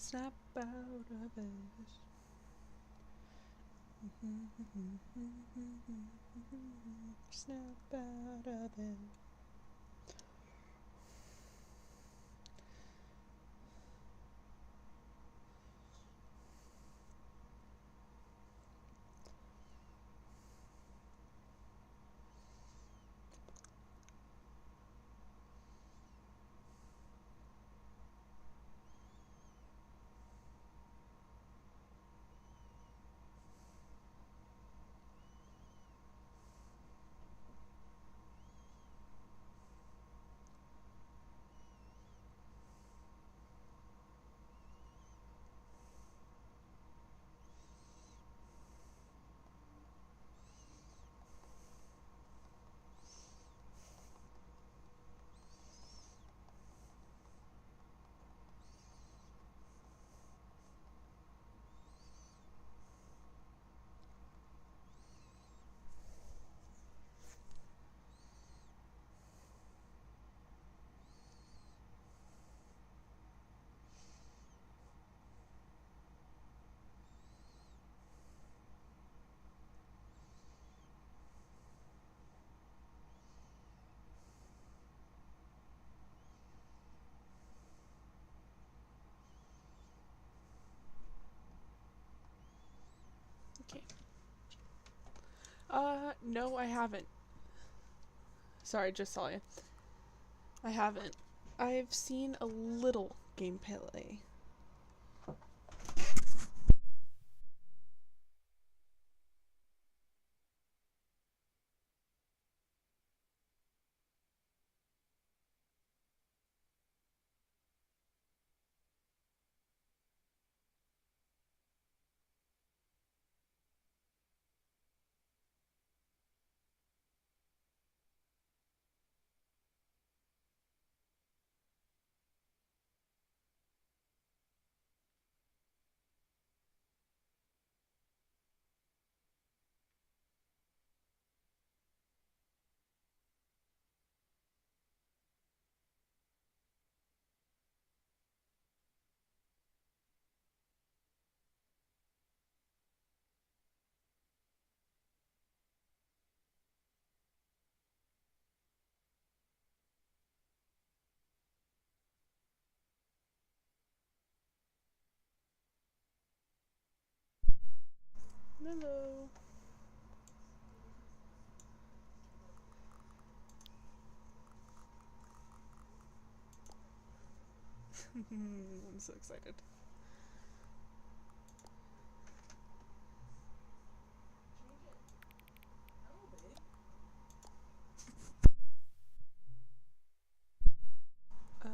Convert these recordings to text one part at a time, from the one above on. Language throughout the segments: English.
Snap out of it. Snap out of it. Okay. No, I haven't. Sorry, just saw you. I haven't. I've seen a little gameplay. Hello. I'm so excited. Uh,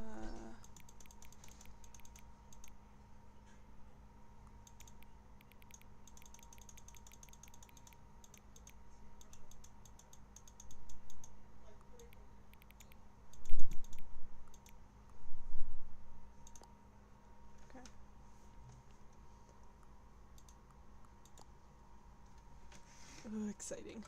okay. Oh, exciting.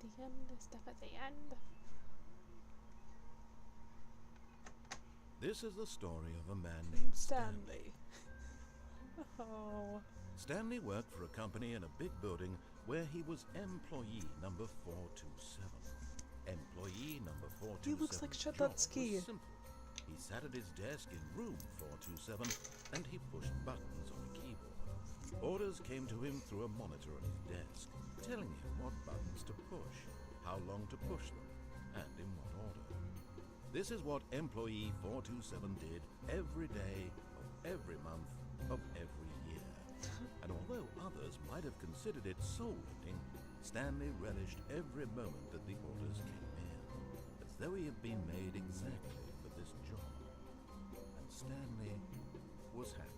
The end, stuff at the end. This is the story of a man named Stanley. Oh. Stanley worked for a company in a big building where he was employee number 427. Employee number 427. He looks like job Shatutsky. was simple. He sat at his desk in room 427 and he pushed buttons on a keyboard. Orders came to him through a monitor on his desk, telling him what buttons to push, how long to push them, and in what order. This is what employee 427 did every day of every month of every year. And although others might have considered it soul-lifting, Stanley relished every moment that the orders came in, as though he had been made exactly for this job. And Stanley was happy.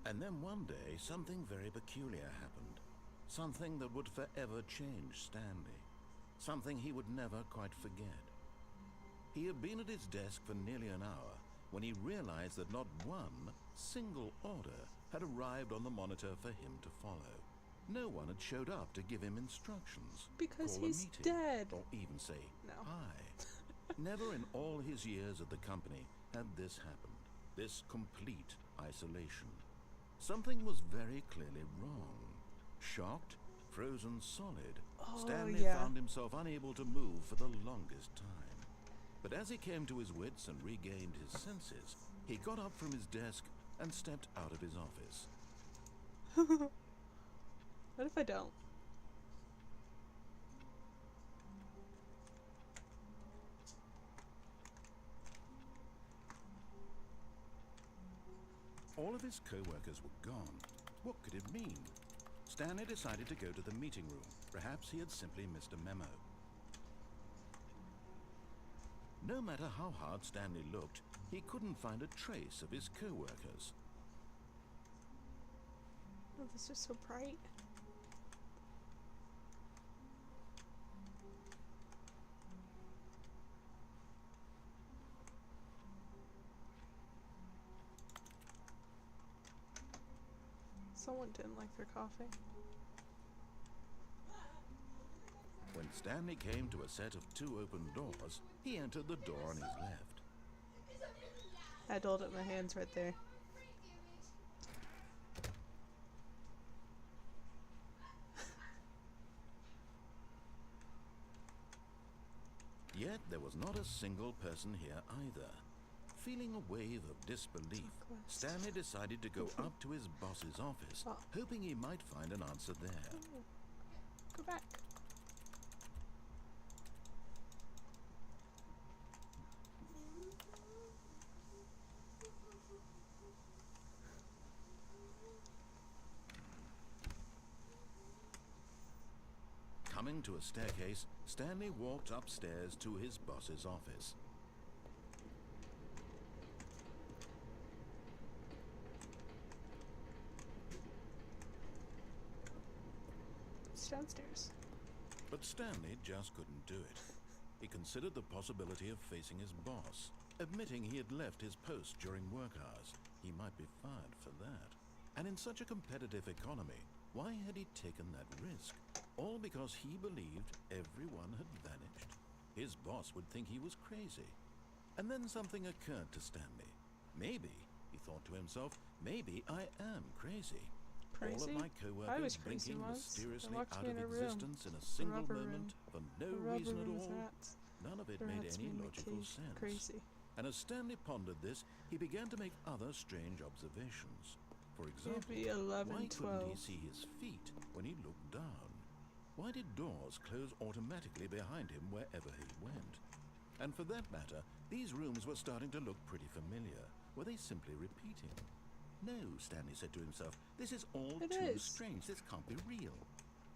And then one day, something very peculiar happened. Something that would forever change Stanley. something he would never quite forget. He had been at his desk for nearly an hour when he realized that not one single order had arrived on the monitor for him to follow. No one had showed up to give him instructions, Because call he's a meeting, dead. or even say No. hi. Never in all his years at the company had this happened, this complete isolation. Something was very clearly wrong. Shocked, frozen solid, Stanley found himself unable to move for the longest time. But as he came to his wits and regained his senses, he got up from his desk and stepped out of his office. What if I don't? All of his co-workers were gone. What could it mean? Stanley decided to go to the meeting room. Perhaps he had simply missed a memo. No matter how hard Stanley looked, he couldn't find a trace of his co-workers. Oh, this is so bright. Someone didn't like their coffee. When Stanley came to a set of 2 open doors, he entered the door on his left. I'd hold up my hands right there. Yet there was not a single person here either. Feeling a wave of disbelief, Stanley decided to go up to his boss's office, hoping he might find an answer there. Oh. Go back. Coming to a staircase, Stanley walked upstairs to his boss's office. It's downstairs. But Stanley just couldn't do it. He considered the possibility of facing his boss, admitting he had left his post during work hours. He might be fired for that. And in such a competitive economy, why had he taken that risk? All because he believed everyone had vanished. His boss would think he was crazy. And then something occurred to Stanley. Maybe, he thought to himself, maybe I am crazy. Crazy? All of my co-workers blinking mysteriously out of existence in a single moment for no reason at all. None of it made any logical sense. Crazy. And as Stanley pondered this, he began to make other strange observations. For example, Maybe 11, why 12. couldn't he see his feet when he looked down? Why did doors close automatically behind him wherever he went? And for that matter, these rooms were starting to look pretty familiar. Were they simply repeating? No, Stanley said to himself, this is all too strange. This can't be real.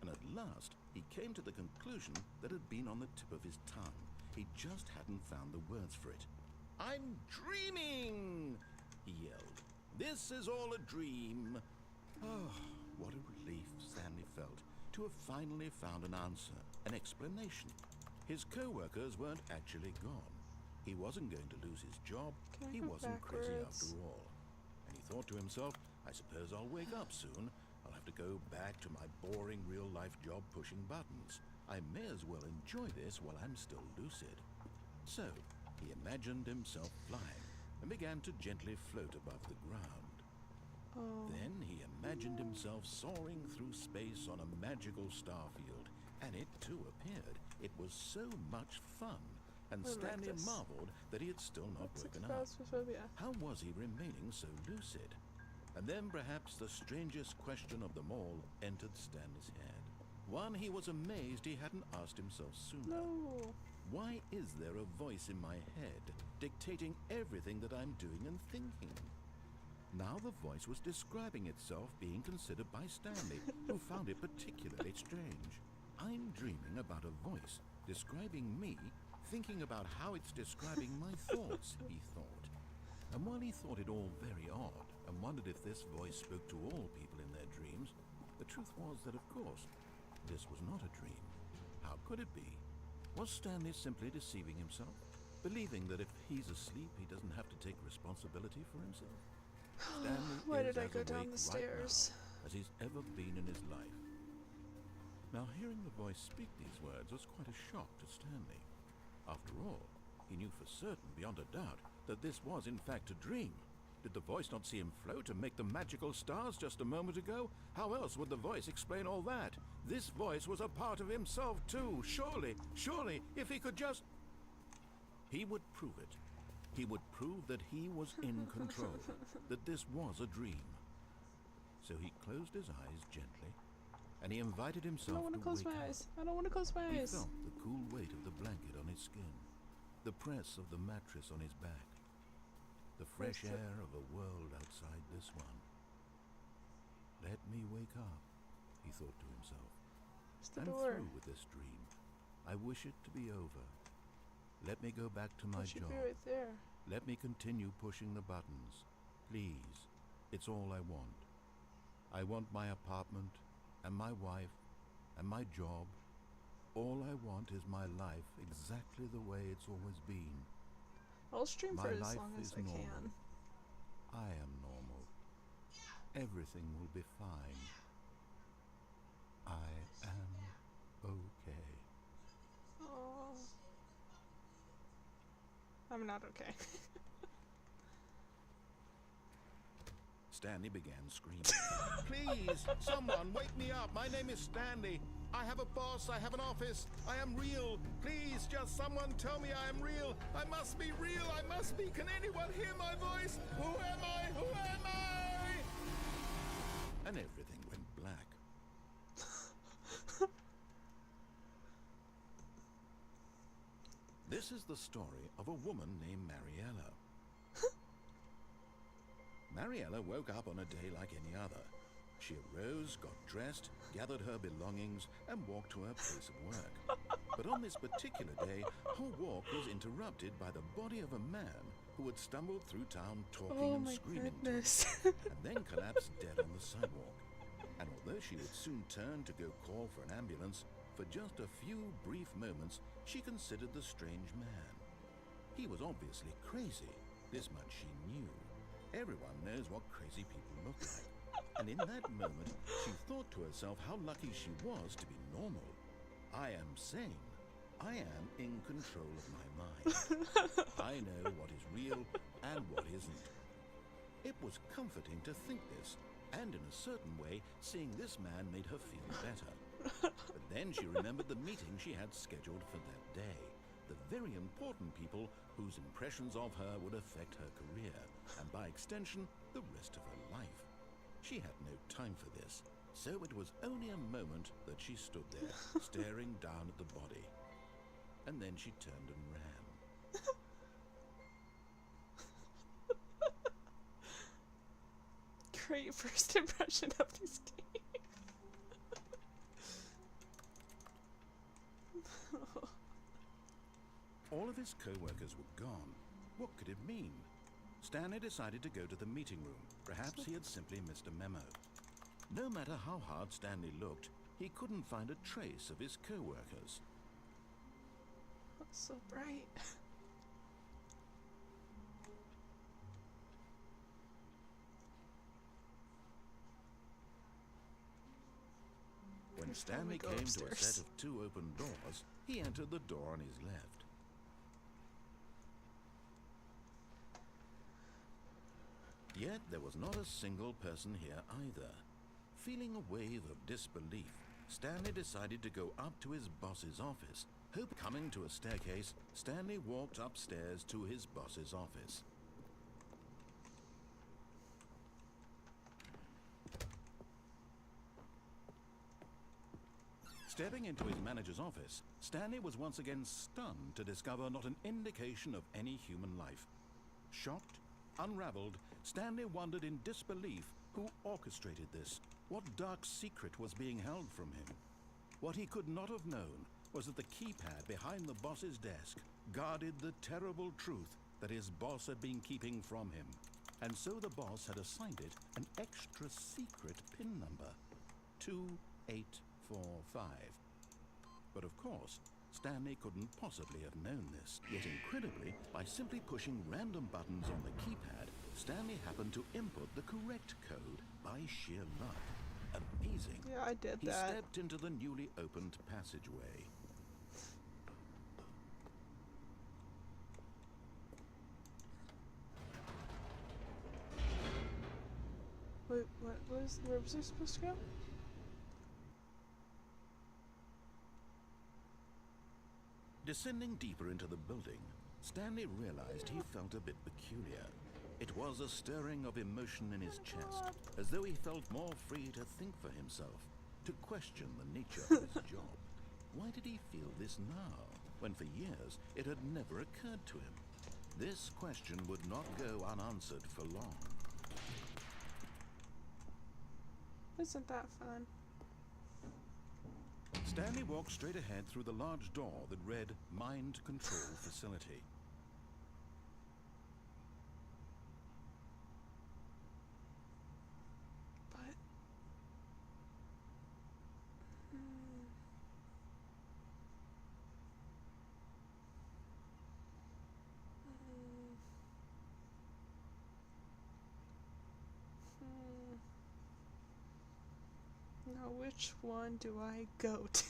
And at last, he came to the conclusion that had been on the tip of his tongue. He just hadn't found the words for it. I'm dreaming, he yelled. This is all a dream. Oh, what a relief Stanley felt to have finally found an answer, an explanation. His co-workers weren't actually gone. He wasn't going to lose his job. He wasn't crazy after all. And he thought to himself, I suppose I'll wake up soon. I'll have to go back to my boring real-life job pushing buttons. I may as well enjoy this while I'm still lucid. So, he imagined himself flying and began to gently float above the ground. Then he imagined himself soaring through space on a magical starfield, and it too appeared. It was so much fun, and Stanley marveled that he had still not woken up. How was he remaining so lucid? And then perhaps the strangest question of them all entered Stanley's head. One he was amazed he hadn't asked himself sooner. No. Why is there a voice in my head dictating everything that I'm doing and thinking? Now the voice was describing itself being considered by Stanley, who found it particularly strange. I'm dreaming about a voice describing me, thinking about how it's describing my thoughts, he thought. And while he thought it all very odd, and wondered if this voice spoke to all people in their dreams, the truth was that, of course, this was not a dream. How could it be? Was Stanley simply deceiving himself? Believing that if he's asleep, he doesn't have to take responsibility for himself? Stanley Why is did I as go awake down the stairs? right now as he's ever been in his life. Now, hearing the voice speak these words was quite a shock to Stanley. After all, he knew for certain, beyond a doubt, that this was in fact a dream. Did the voice not see him float and make the magical stars just a moment ago? How else would the voice explain all that? This voice was a part of himself too. Surely, if he could just... He would prove it. He would prove that he was in control, that this was a dream. So he closed his eyes gently, and he invited I himself don't want to to close wake my up. eyes. I don't want to close my He eyes. felt the cool weight of the blanket on his skin, the press of the mattress on his back, the fresh Where's the- air of a world outside this one. Let me wake up, he thought to himself. It's the I'm door. through with this dream. I wish it to be over. Let me go back to my It should job. be right there. Let me continue pushing the buttons. Please, it's all I want. I want my apartment, and my wife, and my job. All I want is my life exactly the way it's always been. I'll stream My for as life long as is I normal. can. I am normal. Everything will be fine. I am okay. Oh. I'm not okay. Stanley began screaming. Please, someone, wake me up. My name is Stanley. I have a boss. I have an office. I am real. Please, just someone tell me I am real. I must be real. I must be. Can anyone hear my voice? Who am I? Who am I? And everything went black. This is the story of a woman named Mariella. Mariella woke up on a day like any other. She arose, got dressed, gathered her belongings, and walked to her place of work. But on this particular day, her walk was interrupted by the body of a man who had stumbled through town talking Oh and my screaming to her, goodness. and then collapsed dead on the sidewalk. And although she would soon turn to go call for an ambulance, for just a few brief moments she considered the strange man. He was obviously crazy, this much she knew. Everyone knows what crazy people look like. And in that moment, she thought to herself how lucky she was to be normal. I am sane. I am in control of my mind. I know what is real and what isn't. It was comforting to think this, and in a certain way, seeing this man made her feel better. But then she remembered the meeting she had scheduled for that day. The very important people whose impressions of her would affect her career, and by extension, the rest of her life. She had no time for this, so it was only a moment that she stood there, staring down at the body. And then she turned and ran. Great first impression of this game. All of his co-workers were gone. What could it mean? Stanley decided to go to the meeting room. Perhaps he had simply missed a memo. No matter how hard Stanley looked, he couldn't find a trace of his co-workers. That's so bright. When Next time we Stanley go came to a upstairs. set of 2 open doors, he entered the door on his left. Yet there was not a single person here either. Feeling a wave of disbelief, Stanley decided to go up to his boss's office. Coming to a staircase, Stanley walked upstairs to his boss's office. Stepping into his manager's office, Stanley was once again stunned to discover not an indication of any human life. Shocked, unraveled, Stanley wondered in disbelief who orchestrated this, what dark secret was being held from him. What he could not have known was that the keypad behind the boss's desk guarded the terrible truth that his boss had been keeping from him. And so the boss had assigned it an extra secret PIN number, 2845. But of course, Stanley couldn't possibly have known this, yet incredibly, by simply pushing random buttons on the keypad, Stanley happened to input the correct code by sheer luck. Amazing. Yeah, I did He that. stepped into the newly opened passageway. Wait, where was I supposed to go? Descending deeper into the building, Stanley realized he felt a bit peculiar. It was a stirring of emotion in his chest, as though he felt more free to think for himself, to question the nature of his job. Why did he feel this now, when for years it had never occurred to him? This question would not go unanswered for long. Isn't that fun? Stanley walked straight ahead through the large door that read Mind Control Facility. But... Now, which one do I go to?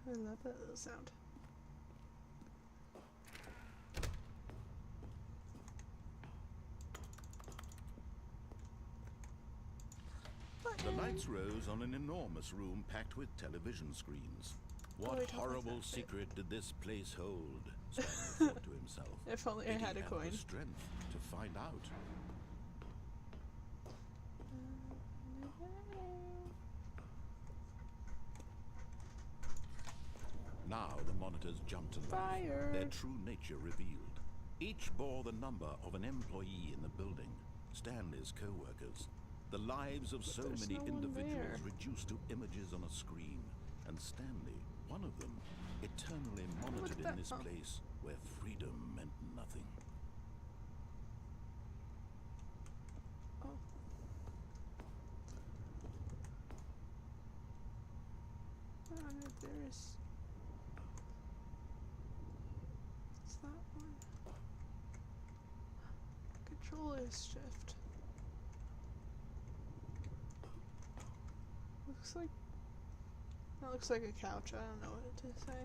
I love that little sound. The lights rose on an enormous room packed with television screens. What I don't like horrible that bit. secret did this place hold? Stanley thought to himself. If only I Did he had a have coin. the strength to find out? Now the monitors jumped to life, their Fired. true nature revealed. Each bore the number of an employee in the building, Stanley's co-workers. The lives of so there's many no one individuals there. reduced to images on a screen, and Stanley, one of them, eternally monitored in this place where freedom meant nothing. Oh. I don't know if there is. It's that one. Controllers shift. Looks like. That looks like a couch. I don't know what to say.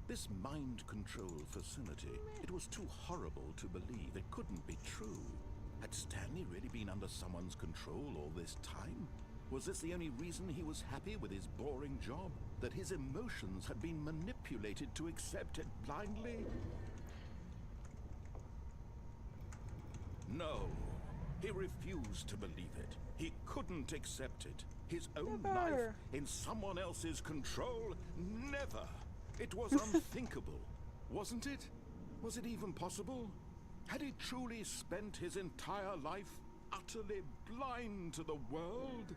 This mind control facility, it was too horrible to believe. It couldn't be true. Had Stanley really been under someone's control all this time? Was this the only reason he was happy with his boring job? That his emotions had been manipulated to accept it blindly? No. He refused to believe it. He couldn't accept it. His own life Never. in someone else's control? Never. It was unthinkable, wasn't it? Was it even possible? Had he truly spent his entire life utterly blind to the world?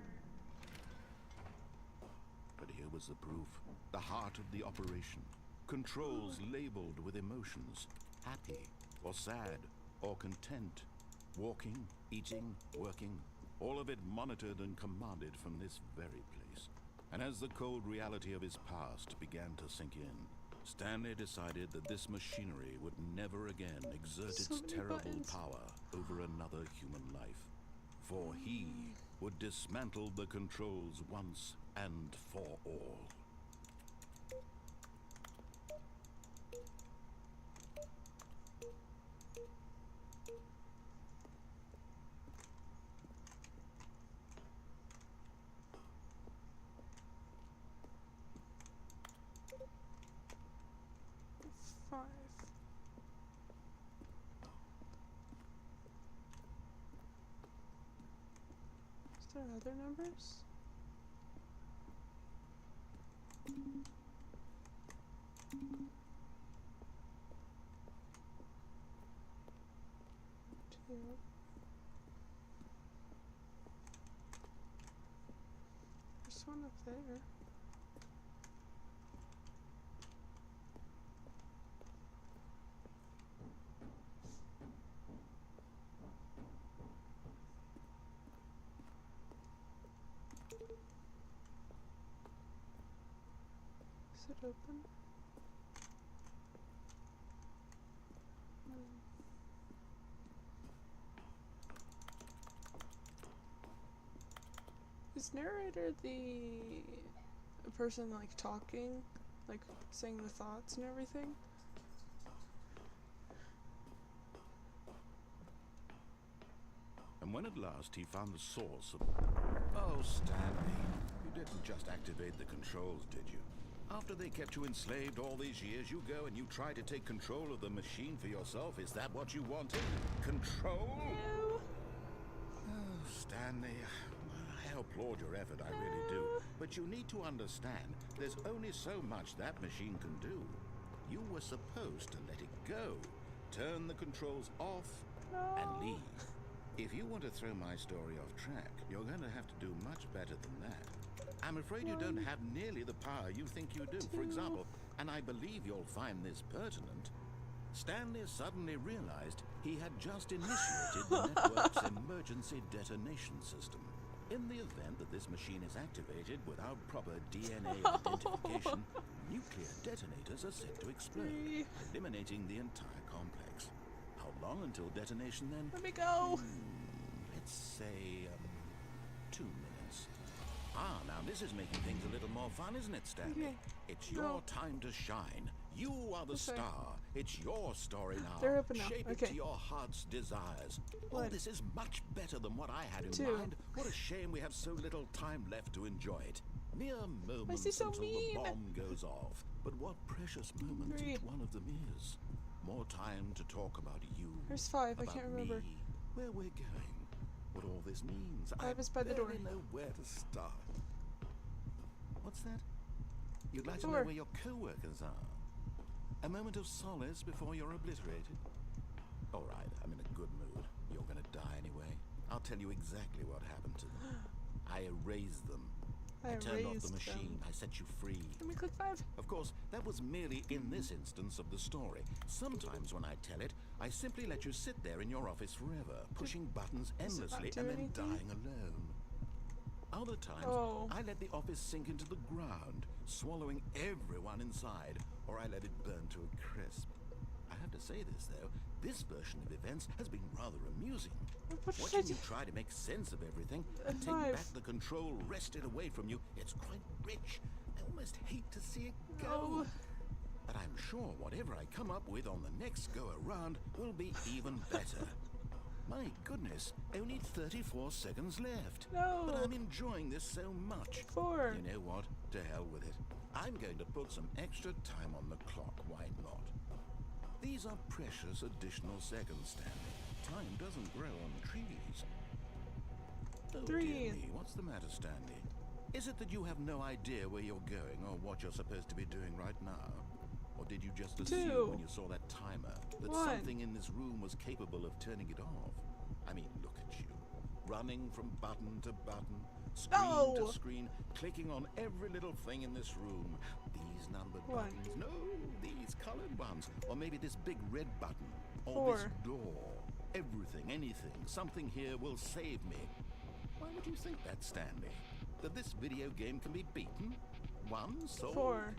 But here was the proof. The heart of the operation. Controls labeled with emotions. Happy, or sad, or content. Walking, eating, working. All of it monitored and commanded from this very place. And as the cold reality of his past began to sink in, Stanley decided that this machinery would never again exert So its many terrible buttons. power over another human life. For he would dismantle the controls once and for all. Five. Is there other numbers? Two. There's one up there. Is it open? Is narrator the person like talking, like saying the thoughts and everything? And when at last he found the source of... Oh, Stanley, you didn't just activate the controls, did you? After they kept you enslaved all these years, you go and you try to take control of the machine for yourself. Is that what you wanted? Control? No. Oh, Stanley, I applaud your effort, I really do. But you need to understand, there's only so much that machine can do. You were supposed to let it go, turn the controls off, and leave. If you want to throw my story off track, you're going to have to do much better than that. I'm afraid you don't have nearly the power you think you do. For example, and I believe you'll find this pertinent, Stanley suddenly realized he had just initiated the network's emergency detonation system. In the event that this machine is activated without proper DNA identification, nuclear detonators are set to explode, eliminating the entire complex. How long until detonation then? Let me go. Let's say 2 minutes. Ah, now this is making things a little more fun, isn't it, Stanley? Okay. It's your time to shine. You are the star. It's your story now. They're open now. Shape it Okay. to your heart's desires. Oh, One. this is much better than what I had in 2. mind. What a shame we have so little time left to enjoy it. Mere moments this so until mean? the bomb goes off. But what precious moment 3. each one of them is. More time to talk about you. There's 5. I about can't remember. me, where we're going, what all this means. 5 is by the door. I barely know where to start. What's that? You'd like to 4. know where your co-workers are? A moment of solace before you're obliterated? All right, I'm in a good mood. You're gonna die anyway. I'll tell you exactly what happened to them. I erased them. I turned off the machine. I set you free. Let me click 5. Of course, that was merely in this instance of the story. Sometimes when I tell it, I simply let you sit there in your office forever, pushing buttons endlessly and then dying alone. Other times, I let the office sink into the ground, swallowing everyone inside, or I let it burn to a crisp. I have to say this, though, this version of events has been rather amusing. Watching you try to make sense of everything and take back the control wrested away from you, it's quite rich. I almost hate to see it go. But I'm sure whatever I come up with on the next go-around will be even better. My goodness, only 34 seconds left. But I'm enjoying this so much. 4. You know what? To hell with it. I'm going to put some extra time on the clock. Why not? These are precious additional seconds, Stanley. Time doesn't grow on trees. Oh, 3. dear me, what's the matter, Stanley? Is it that you have no idea where you're going or what you're supposed to be doing right now? Or did you just assume when you saw that timer that 1. something in this room was capable of turning it off? I mean, look at you. Running from button to button, screen to screen, clicking on every little thing in this room. These numbered buttons. No, these colored ones. Or maybe this big red button. Or this door. Everything, anything, something here will save me. Why would you think that, Stanley? That this video game can be beaten? Won? Sold? 4.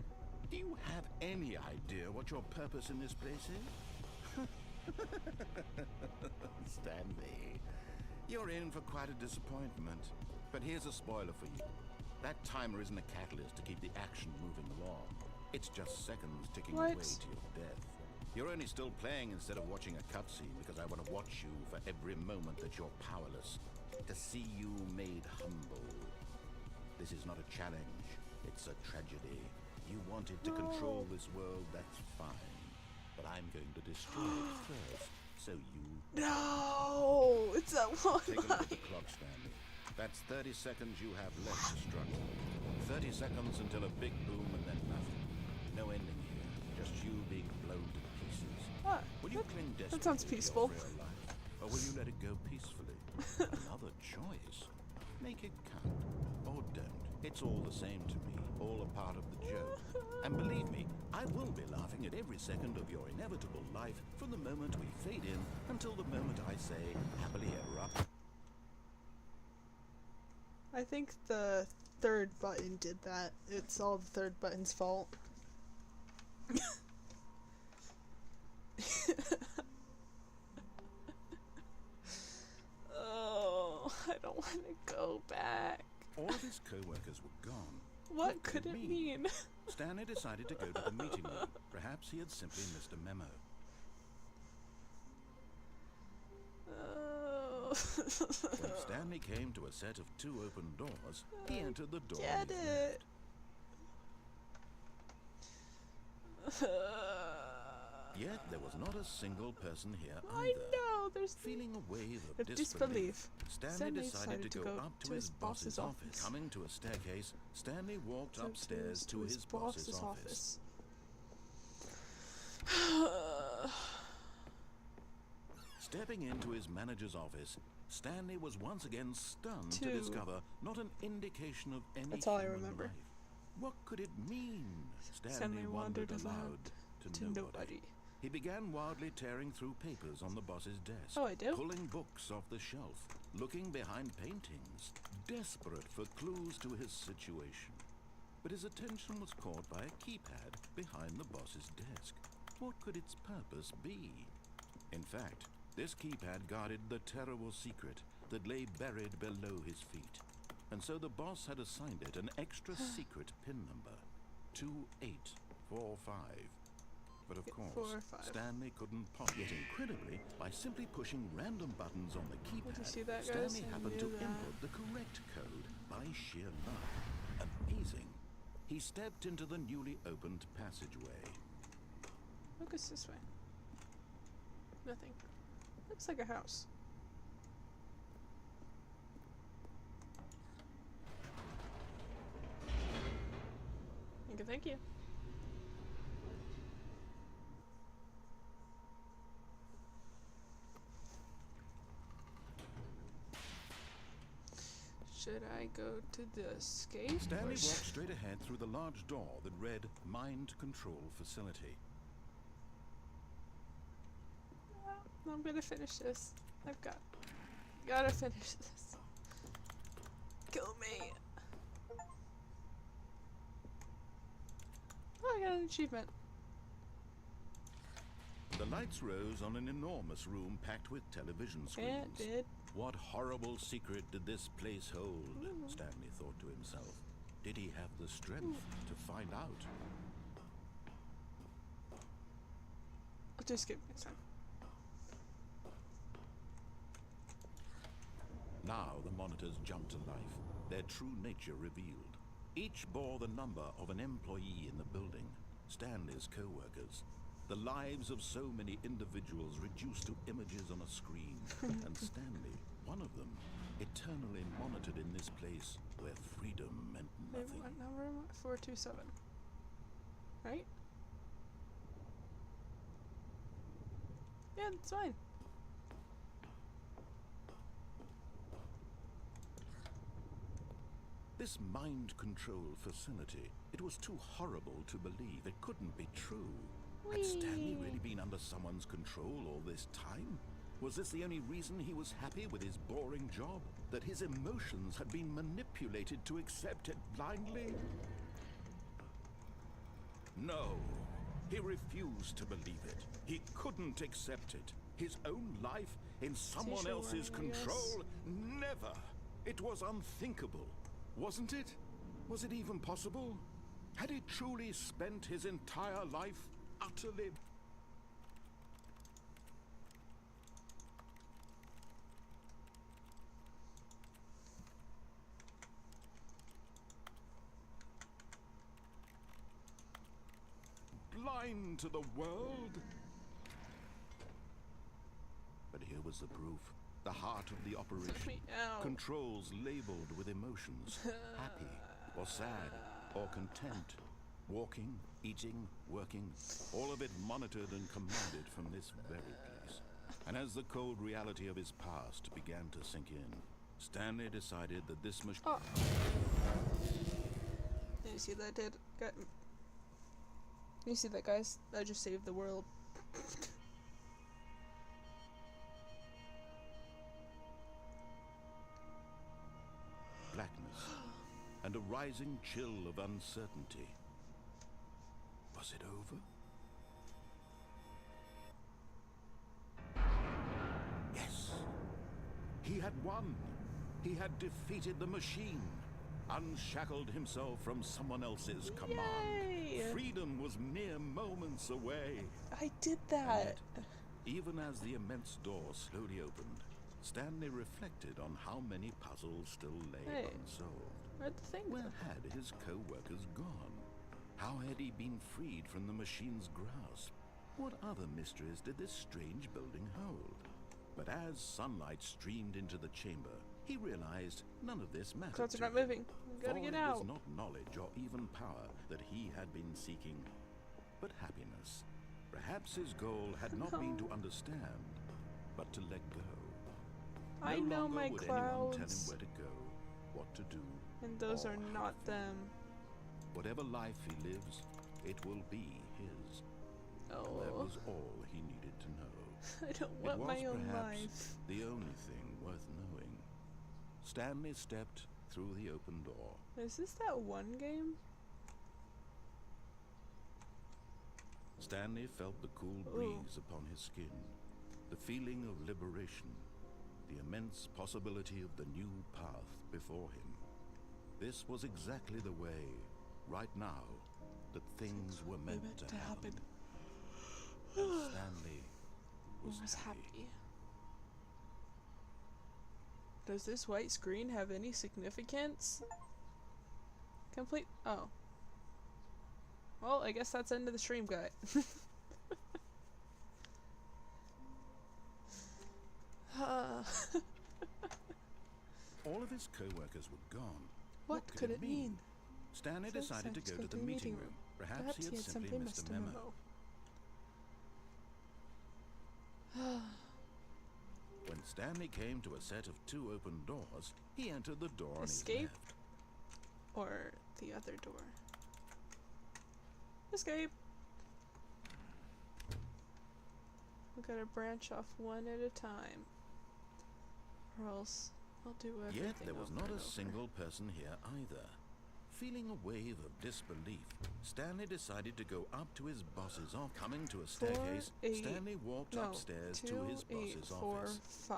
Do you have any idea what your purpose in this place is? Stanley, you're in for quite a disappointment. But here's a spoiler for you. That timer isn't a catalyst to keep the action moving along. It's just seconds ticking away to your death. You're only still playing instead of watching a cutscene because I want to watch you for every moment that you're powerless. To see you made humble. This is not a challenge. It's a tragedy. You wanted to control this world, that's fine. But I'm going to destroy it first, so you... No! It's that one. Take a look at the clock, Stanley. That's 30 seconds you have left to struggle. 30 seconds until a big boom and then nothing. No ending here. Just you being blown to pieces. Will you cling desperately that sounds peaceful. to your real life, or will you let it go peacefully? Another choice. Make it count, or don't. It's all the same to me, all a part of the joke. And believe me, I will be laughing at every second of your inevitable life from the moment we fade in until the moment I say, happily ever after. I think the third button did that. It's all the third button's fault. Oh, I don't want to go back. All of his co-workers were gone. What could it mean? Stanley decided to go to the meeting room. Perhaps he had simply missed a memo. Oh. When Stanley came to a set of 2 open doors, he entered the door Get on his it. left. Yet there was not a single person here I either. know, there's Feeling a wave of of disbelief. Stanley decided to go up to his boss's office. Coming to a staircase, Stanley walked upstairs to his boss's office. Stepping into his manager's office, Stanley was once again stunned to discover not an indication of any That's all I human remember. life. What could it mean? Stanley wandered aloud to nobody. He began wildly tearing through papers on the boss's desk. Oh, I do? Pulling books off the shelf, looking behind paintings, desperate for clues to his situation. But his attention was caught by a keypad behind the boss's desk. What could its purpose be? In fact, this keypad guarded the terrible secret that lay buried below his feet. And so the boss had assigned it an extra secret PIN number, 2845. But of course, Stanley couldn't pop. Yet incredibly, by simply pushing random buttons on the keypad, Stanley happened to input the correct code by sheer luck. Amazing. He stepped into the newly opened passageway. Focus this way. Nothing. Looks like a house. Thank you. Should I go to the escape? Stanley walked straight ahead through the large door that read Mind Control Facility. I'm gonna finish this. Gotta finish this. Kill me. Oh, I got an achievement. The lights rose on an enormous room packed with television screens. It did. What horrible secret did this place hold? Stanley thought to himself. Did he have the strength to find out? I'll just skip next time. Now the monitors jumped to life, their true nature revealed. Each bore the number of an employee in the building, Stanley's co-workers. The lives of so many individuals reduced to images on a screen. And Stanley, one of them, eternally monitored in this place where freedom meant nothing. What number am I? 427. Right? Yeah, it's fine. This mind control facility, it was too horrible to believe. It couldn't be true. Had Stanley really been under someone's control all this time? Was this the only reason he was happy with his boring job? That his emotions had been manipulated to accept it blindly? No, he refused to believe it. He couldn't accept it. His own life in someone else's control? Never. It was unthinkable. Wasn't it? Was it even possible? Had he truly spent his entire life utterly... blind to the world? But here was the proof. The heart of the operation. Controls labeled with emotions. Happy, or sad, or content. Walking, eating, working. All of it monitored and commanded from this very place. And as the cold reality of his past began to sink in, Stanley decided that this must... Oh. You see that did? You see that, guys? I just saved the world. Blackness and a rising chill of uncertainty. Was it over? He had won. He had defeated the machine, unshackled himself from someone else's command. Yay! Freedom was mere moments away. I did And that. yet, even as the immense door slowly opened, Stanley reflected on how many puzzles still lay Hey. unsolved. Where'd the thing Where go? had his co-workers gone? How had he been freed from the machine's grasp? What other mysteries did this strange building hold? But as sunlight streamed into the chamber, he realized none of this mattered Clouds are to not him. moving. We gotta For get it out. was not knowledge or even power that he had been seeking, but happiness. Perhaps his goal had not been to understand, but to let go. I No know longer my would anyone tell him clouds. where to go, what to do, And those or are how not to feel. them. Whatever life he lives, it will be his. And that Oh. was all he needed to know. I don't It want was my own perhaps life. the only thing worth knowing. Stanley stepped through the open door. Is this that one game? Stanley felt the cool breeze upon his skin, the feeling of liberation, the immense possibility of the new path before him. This was exactly the way, right now, that things were meant to happen. And Stanley I was happy. happy. Does this white screen have any significance? Complete. Oh. Well, I guess that's the end of the stream, guy. All of his co-workers were gone. What could it mean? Stanley So decided to let's go to the meeting room. Perhaps he had simply missed a memo. When Stanley came to a set of 2 open doors, he entered the door on his Escape? left. Or the other door. Escape! We gotta branch off one at a time. Or else I'll do everything. Yet there was over not and a over. single person here either. Feeling a wave of disbelief, Stanley decided to go up to his boss's office. Coming to a staircase, 8, Stanley walked no, upstairs 2, to his 8, boss's 4, office. 5,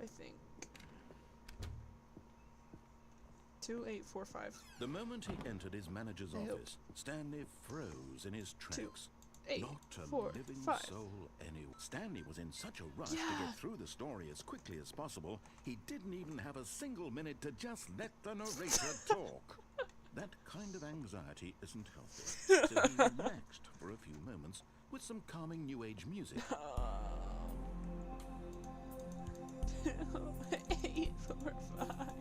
I think. 2, 8, 4, 5. The moment he entered his manager's I hope. office, Stanley froze in his tracks. 8, Not a 4, living 5. soul anywhere. Stanley was in such a rush to Yeah. get through the story as quickly as possible, he didn't even have a single minute to just let the narrator talk. That kind of anxiety isn't healthy, so he relaxed for a few moments with some calming New Age music. 8, 4, 5.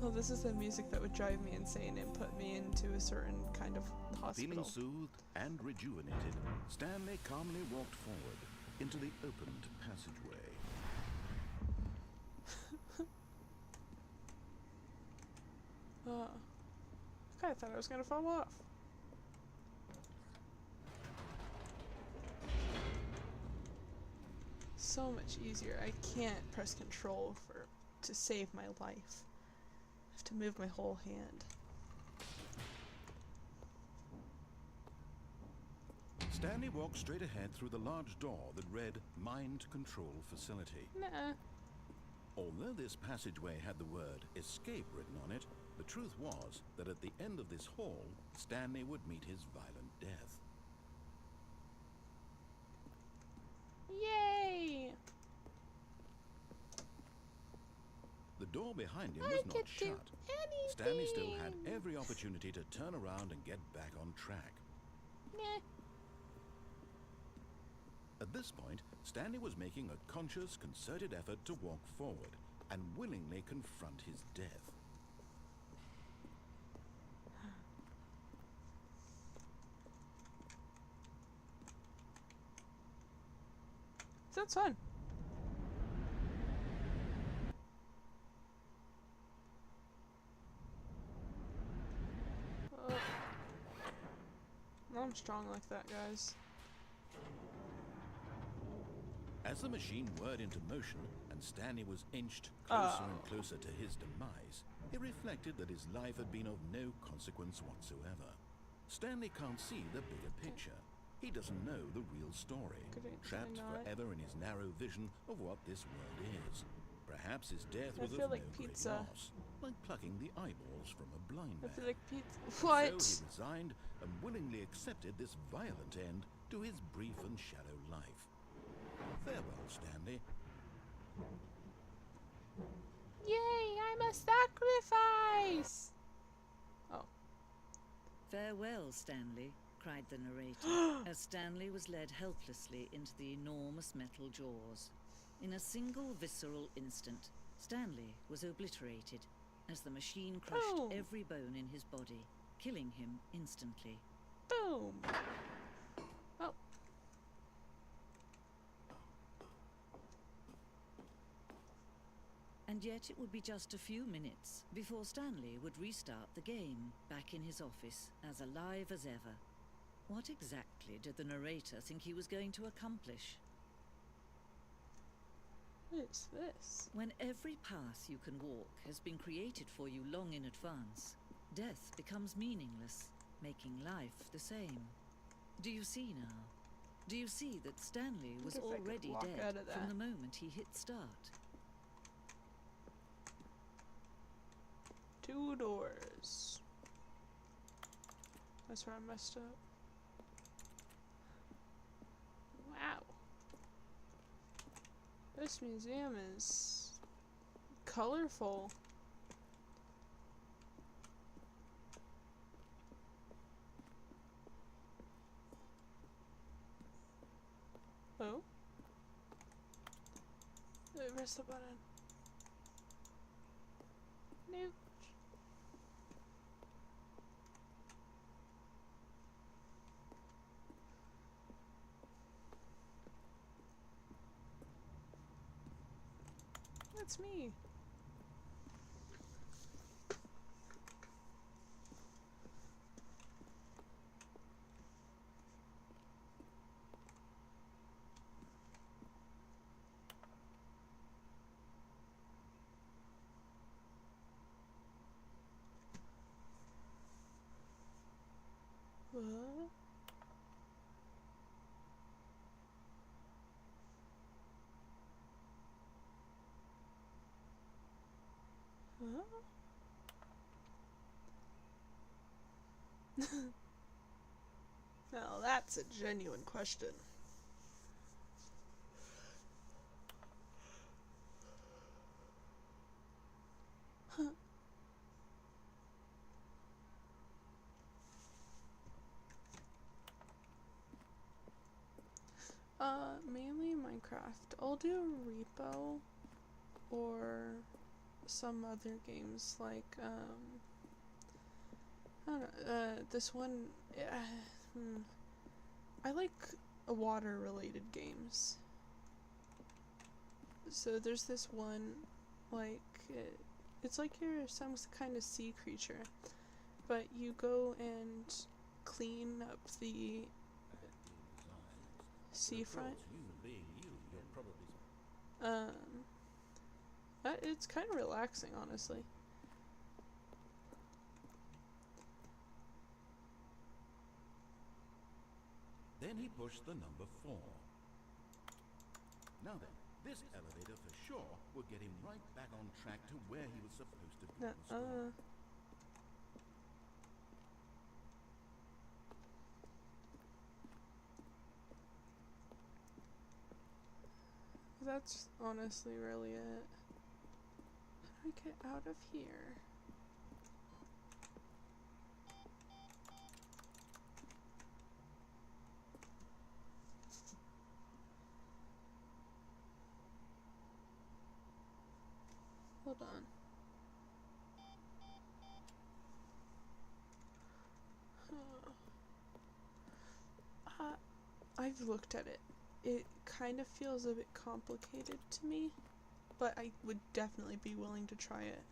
Well, this is the music that would drive me insane and put me into a certain kind of Feeling hospital. soothed and rejuvenated, Stanley calmly walked forward into the opened passageway. Okay, I thought I was gonna fall off. So much easier. I can't press control to save my life. I have to move my whole hand. Stanley walked straight ahead through the large door that read Mind Control Facility. Nah. Although this passageway had the word escape written on it, the truth was that at the end of this hall, Stanley would meet his violent death. Yay! The door behind him I was could not do shut. anything. Stanley still had every opportunity to turn around and get back on track. Nah. At this point, Stanley was making a conscious, concerted effort to walk forward and willingly confront his death. Sounds fun. I'm strong like that, guys. As the machine whirred into motion and Stanley was inched closer and closer to his demise, he reflected that his life had been of no consequence whatsoever. Stanley can't see the bigger picture. He doesn't know the real story, Could I trapped not? forever in his narrow vision of what this world is. Perhaps his death I was feel of like no great pizza. loss, like plucking the eyeballs from a blind I man. feel like pizza. So What? he resigned and willingly accepted this violent end to his brief and shallow life. Farewell, Stanley. Yay! I'm a sacrifice. Oh. Farewell, Stanley, cried the narrator, as Stanley was led helplessly into the enormous metal jaws. In a single visceral instant, Stanley was obliterated, as the machine crushed Boom. every bone in his body, killing him instantly. Boom. Oh. And yet it would be just a few minutes before Stanley would restart the game, back in his office, as alive as ever. What exactly did the narrator think he was going to accomplish? What is this? When every path you can walk has been created for you long in advance, death becomes meaningless, making life the same. Do you see now? Do you see that Stanley was Wonder if I could already walk dead out of from that. the moment he hit start? 2 doors. That's where I messed up. Wow. This museum is colorful. Oh? Press the button. Nope. That's me. What? Huh? Now that's a genuine question. Mainly Minecraft. I'll do Repo or some other games like, I don't know, this one, I like water related games. So there's this one, like, it's like you're some kind of sea creature, but you go and clean up the seafront. It's kind of relaxing, honestly. Then he pushed the number 4. Now then, this elevator for sure will get him right back on track to where he was supposed to be. That's honestly really it. How do I get out of here? Hold on. I've looked at it. It kind of feels a bit complicated to me, but I would definitely be willing to try it.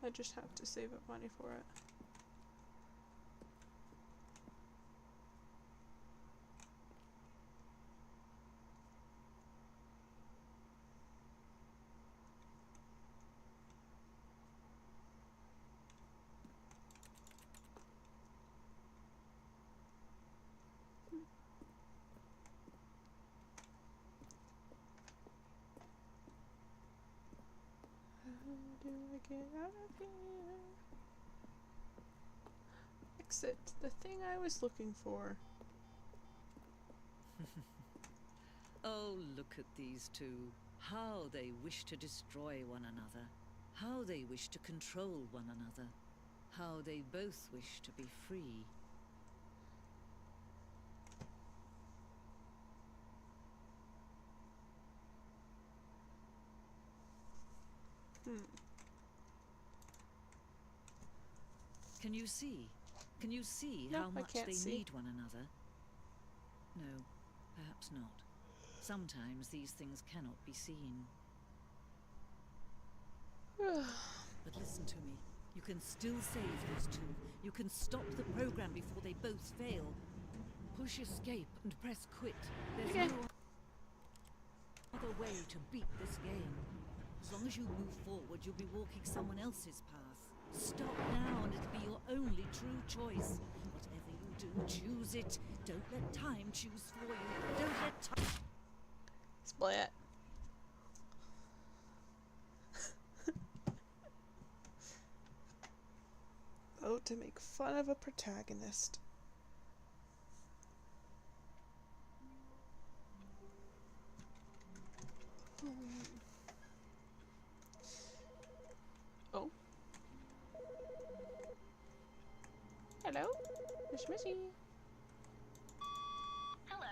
I just have to save up money for it. do I get out of here? Exit. The thing I was looking for. Oh, look at these two. How they wish to destroy one another. How they wish to control one another. How they both wish to be free. Can you see? Can you see No, how I much can't they see. need one another? No, perhaps not. Sometimes these things cannot be seen. But listen to me. You can still save these two. You can stop the program before they both fail. Push escape and press quit. There's Okay. no other way to beat this game. As long as you move forward, you'll be walking someone else's path. Stop now and it'll be your only true choice. Whatever you do, choose it. Don't let time choose for you. Don't let time... Splat. Vote to make fun of a protagonist. Oh. Hello? Miss Missy. Hello.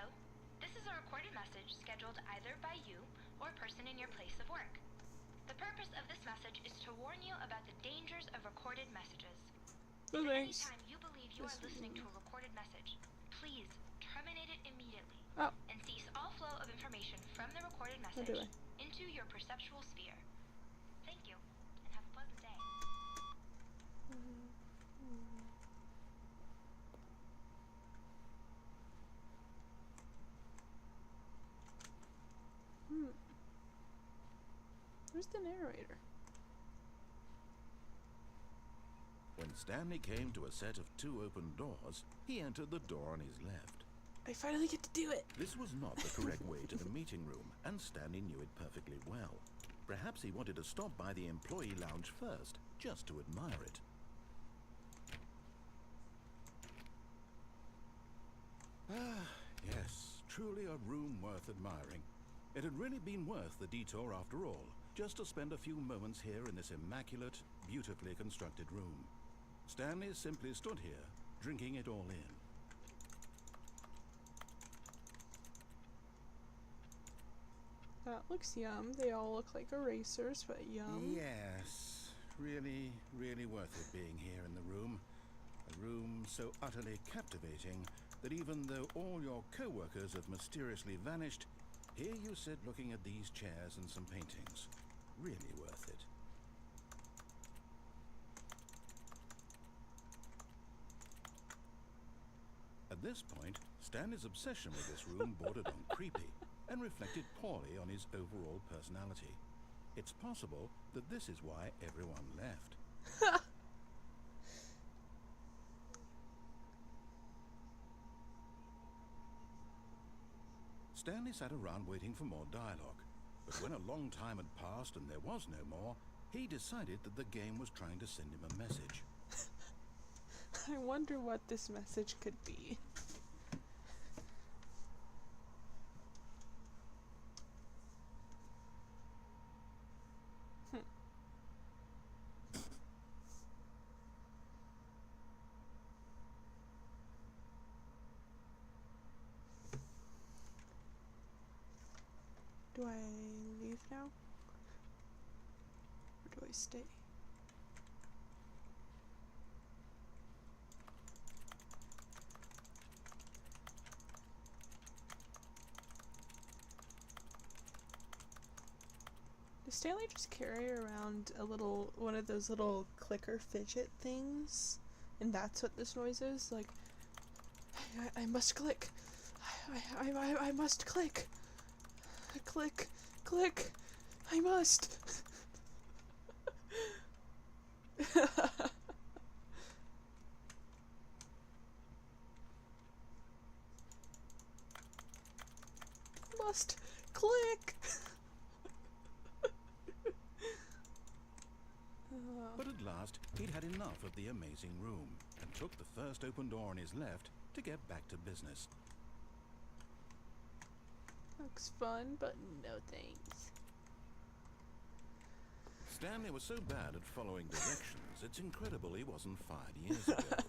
This is a recorded message scheduled either by you or a person in your place of work. The purpose of this message is to warn you about the dangers of recorded messages. Oh, If thanks. anytime you believe you are listening to a recorded message, please terminate it immediately Oh. and cease all flow of information from the recorded How message do I? into your perceptual sphere. Thank you, and have a pleasant day. Who's the narrator? When Stanley came to a set of 2 open doors, he entered the door on his left. I finally get to do it. This was not the correct way to the meeting room, and Stanley knew it perfectly well. Perhaps he wanted to stop by the employee lounge first, just to admire it. Ah, yes, truly a room worth admiring. It had really been worth the detour after all, just to spend a few moments here in this immaculate, beautifully constructed room. Stanley simply stood here, drinking it all in. That looks yum. They all look like erasers, but yum. Yes, really, really worth it being here in the room. A room so utterly captivating that even though all your co-workers have mysteriously vanished, here you sit looking at these chairs and some paintings. Really worth it. At this point, Stanley's obsession with this room bordered on creepy and reflected poorly on his overall personality. It's possible that this is why everyone left. Stanley sat around waiting for more dialogue, but when a long time had passed and there was no more, he decided that the game was trying to send him a message. I wonder what this message could be. Do I leave now? Or do I stay? Does Stanley just carry around a little, one of those little clicker fidget things? And that's what this noise is? Like, I must click. I must click. Click, click. I must. Must click. last, he'd had enough of the amazing room and took the first open door on his left to get back to business. Looks fun, but no thanks. Stanley was so bad at following directions, it's incredible he wasn't fired years ago.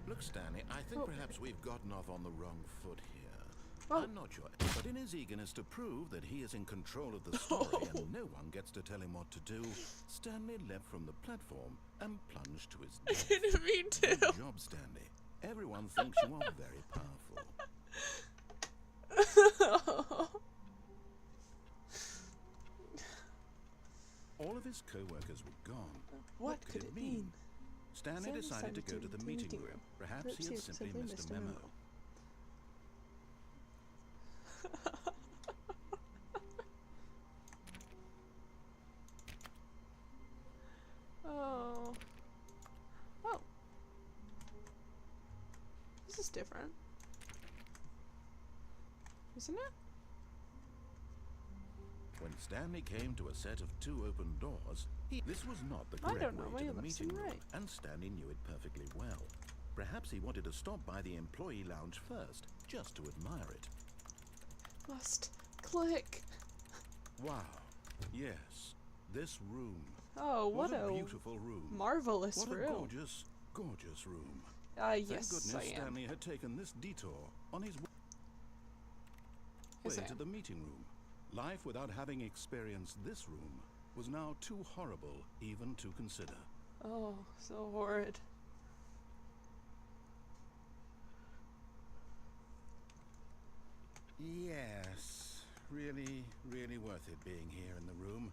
Look, Stanley, I think perhaps we've gotten off on the wrong foot here. I'm not sure, but in his eagerness to prove that he is in control of the story and no one gets to tell him what to do, Stanley leapt from the platform and plunged to his death. I didn't mean to. Good job, Stanley. Everyone thinks you are very powerful. All of his co-workers were gone. What could it mean? Stanley decided to go to the meeting room. Perhaps he had simply missed a memo. Oh. Oh. This is different. Isn't it? When Stanley came to a set of 2 open doors, this was not the I correct don't know, way my to the left meeting and room, right. and Stanley knew it perfectly well. Perhaps he wanted to stop by the employee lounge first, just to admire it. Must click. Wow. Yes, this room. Oh, what a a beautiful room. marvelous What a room. gorgeous, gorgeous room. Yes, Thank goodness I am. Stanley had taken this detour on his way Yes, I to am. the meeting room. Life without having experienced this room was now too horrible even to consider. Oh, so horrid. Yes, really, really worth it being here in the room.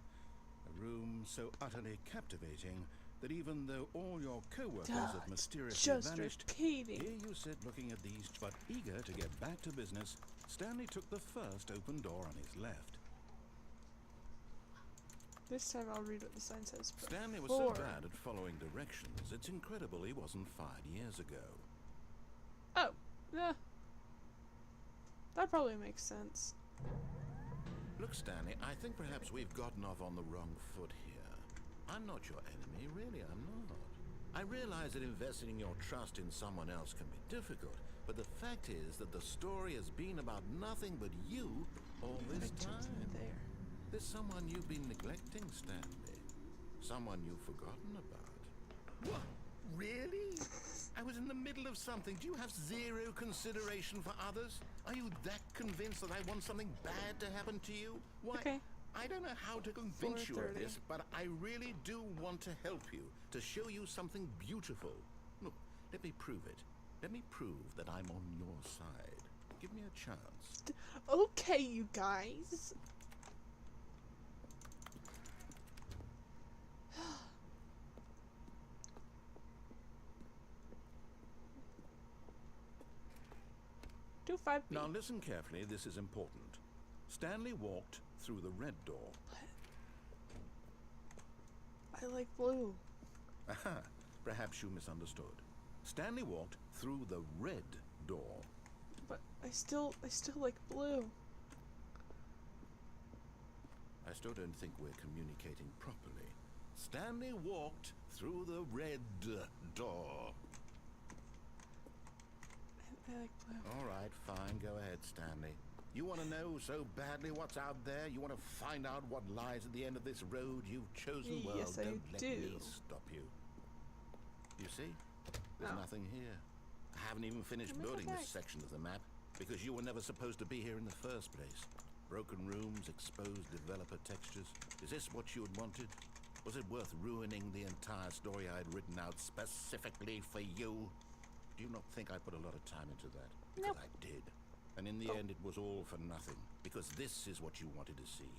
A room so utterly captivating that even though all your co-workers have mysteriously Just vanished, repeating. here you sit looking at these, but eager to get back to business, Stanley took the first open door on his left. This time I'll read what the sign says. Stanley was so before. bad at following directions, it's incredible he wasn't fired years ago. Oh, yeah. That probably makes sense. Look, Stanley, I think perhaps we've gotten off on the wrong foot here. I'm not your enemy, really, I'm not. I realize that investing your trust in someone else can be difficult, but the fact is that the story has been about nothing but you all this time. There. There's someone you've been neglecting, Stanley. Someone you've forgotten about. What? Really? I was in the middle of something. Do you have zero consideration for others? Are you that convinced that I want something bad to happen to you? Why? Okay. I don't know how to convince you of 4:30. this, but I really do want to help you, to show you something beautiful. Look, let me prove it. Let me prove that I'm on your side. Give me a chance. Okay, you guys. Do 5B. Now listen carefully, this is important. Stanley walked through the red door. I like blue. Aha, perhaps you misunderstood. Stanley walked through the red door. But I still like blue. I still don't think we're communicating properly. Stanley walked through the red door. I like blue. All right, fine, go ahead, Stanley. You want to know so badly what's out there? You want to find out what lies at the end of this road you've chosen? Well, Yes, I don't let do. me stop you. You see? There's No. nothing here. I haven't even finished Let me go building this back. section of the map because you were never supposed to be here in the first place. Broken rooms, exposed developer textures. Is this what you had wanted? Was it worth ruining the entire story I had written out specifically for you? Do you not think I put a lot of time into that? Because Nope. I did. And in the end, it was all for nothing. Because this is what you wanted to see.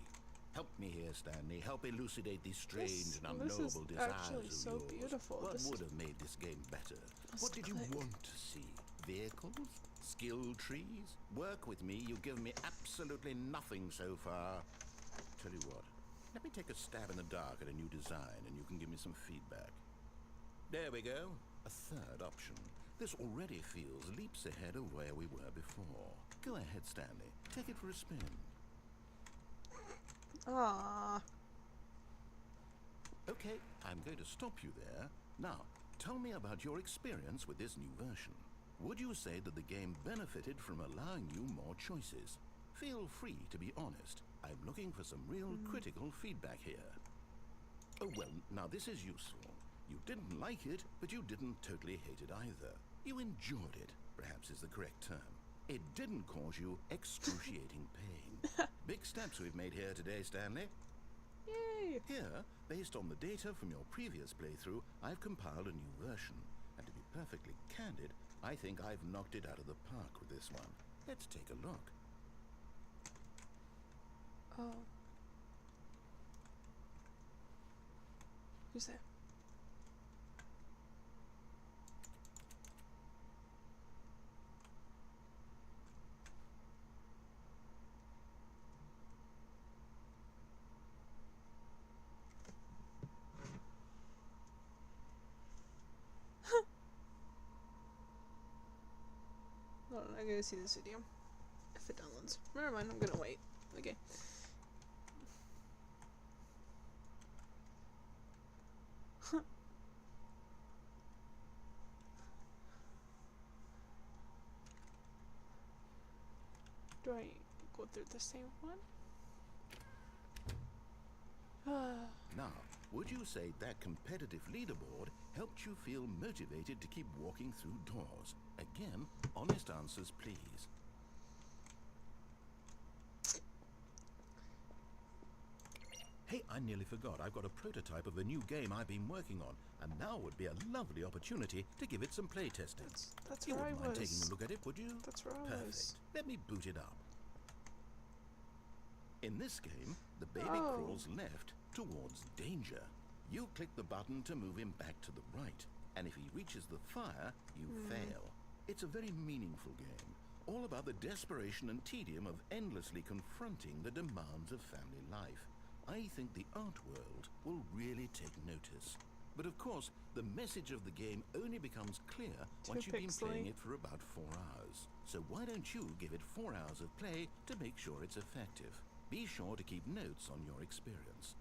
Help me here, Stanley. Help elucidate these strange and This is unknowable desires actually of so yours. beautiful. What This would is- have made this game better? Let's What did you click. want to see? Vehicles? Skill trees? Work with me. You've given me absolutely nothing so far. Tell you what. Let me take a stab in the dark at a new design and you can give me some feedback. There we go. A third option. This already feels leaps ahead of where we were before. Go ahead, Stanley. Take it for a spin. Aww. Okay, I'm going to stop you there. Now, tell me about your experience with this new version. Would you say that the game benefited from allowing you more choices? Feel free to be honest. I'm looking for some real critical feedback here. Oh, well, now this is useful. You didn't like it, but you didn't totally hate it either. You enjoyed it, perhaps is the correct term. It didn't cause you excruciating pain. Big steps we've made here today, Stanley. Yay! Here, based on the data from your previous playthrough, I've compiled a new version. And to be perfectly candid, I think I've knocked it out of the park with this one. Let's take a look. Oh. Who's that? Hold on, I gotta see this video. If it downloads. Never mind, I'm gonna wait. Okay. Do I go through the same one? Now, would you say that competitive leaderboard helped you feel motivated to keep walking through doors? Again, honest answers, please. Hey, I nearly forgot. I've got a prototype of a new game I've been working on, and now would be a lovely opportunity to give it some playtesting. That's You where I wouldn't mind was. taking a look at it, would you? That's where I Perfect. was. Let me boot it up. In this game, the baby Oh. crawls left towards danger. You click the button to move him back to the right, and if he reaches the fire, you fail. It's a very meaningful game, all about the desperation and tedium of endlessly confronting the demands of family life. I think the art world will really take notice. But of course, the message of the game only becomes clear once you've been playing it for about 4 hours. So why don't you give it 4 hours of play to make sure it's effective? Be sure to keep notes on your experience.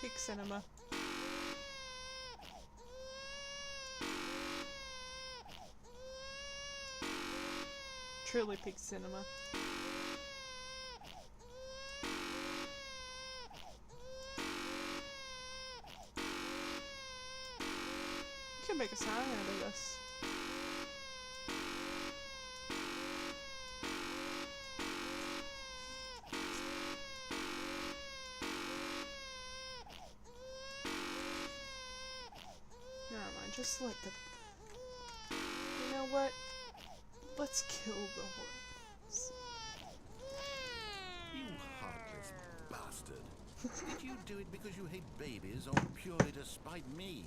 Peak Cinema. Truly Peak Cinema. You can make a sound out of this. Never mind, just let the... You know what? Let's kill the horse. You heartless bastard. Did you do it because you hate babies or purely to spite me?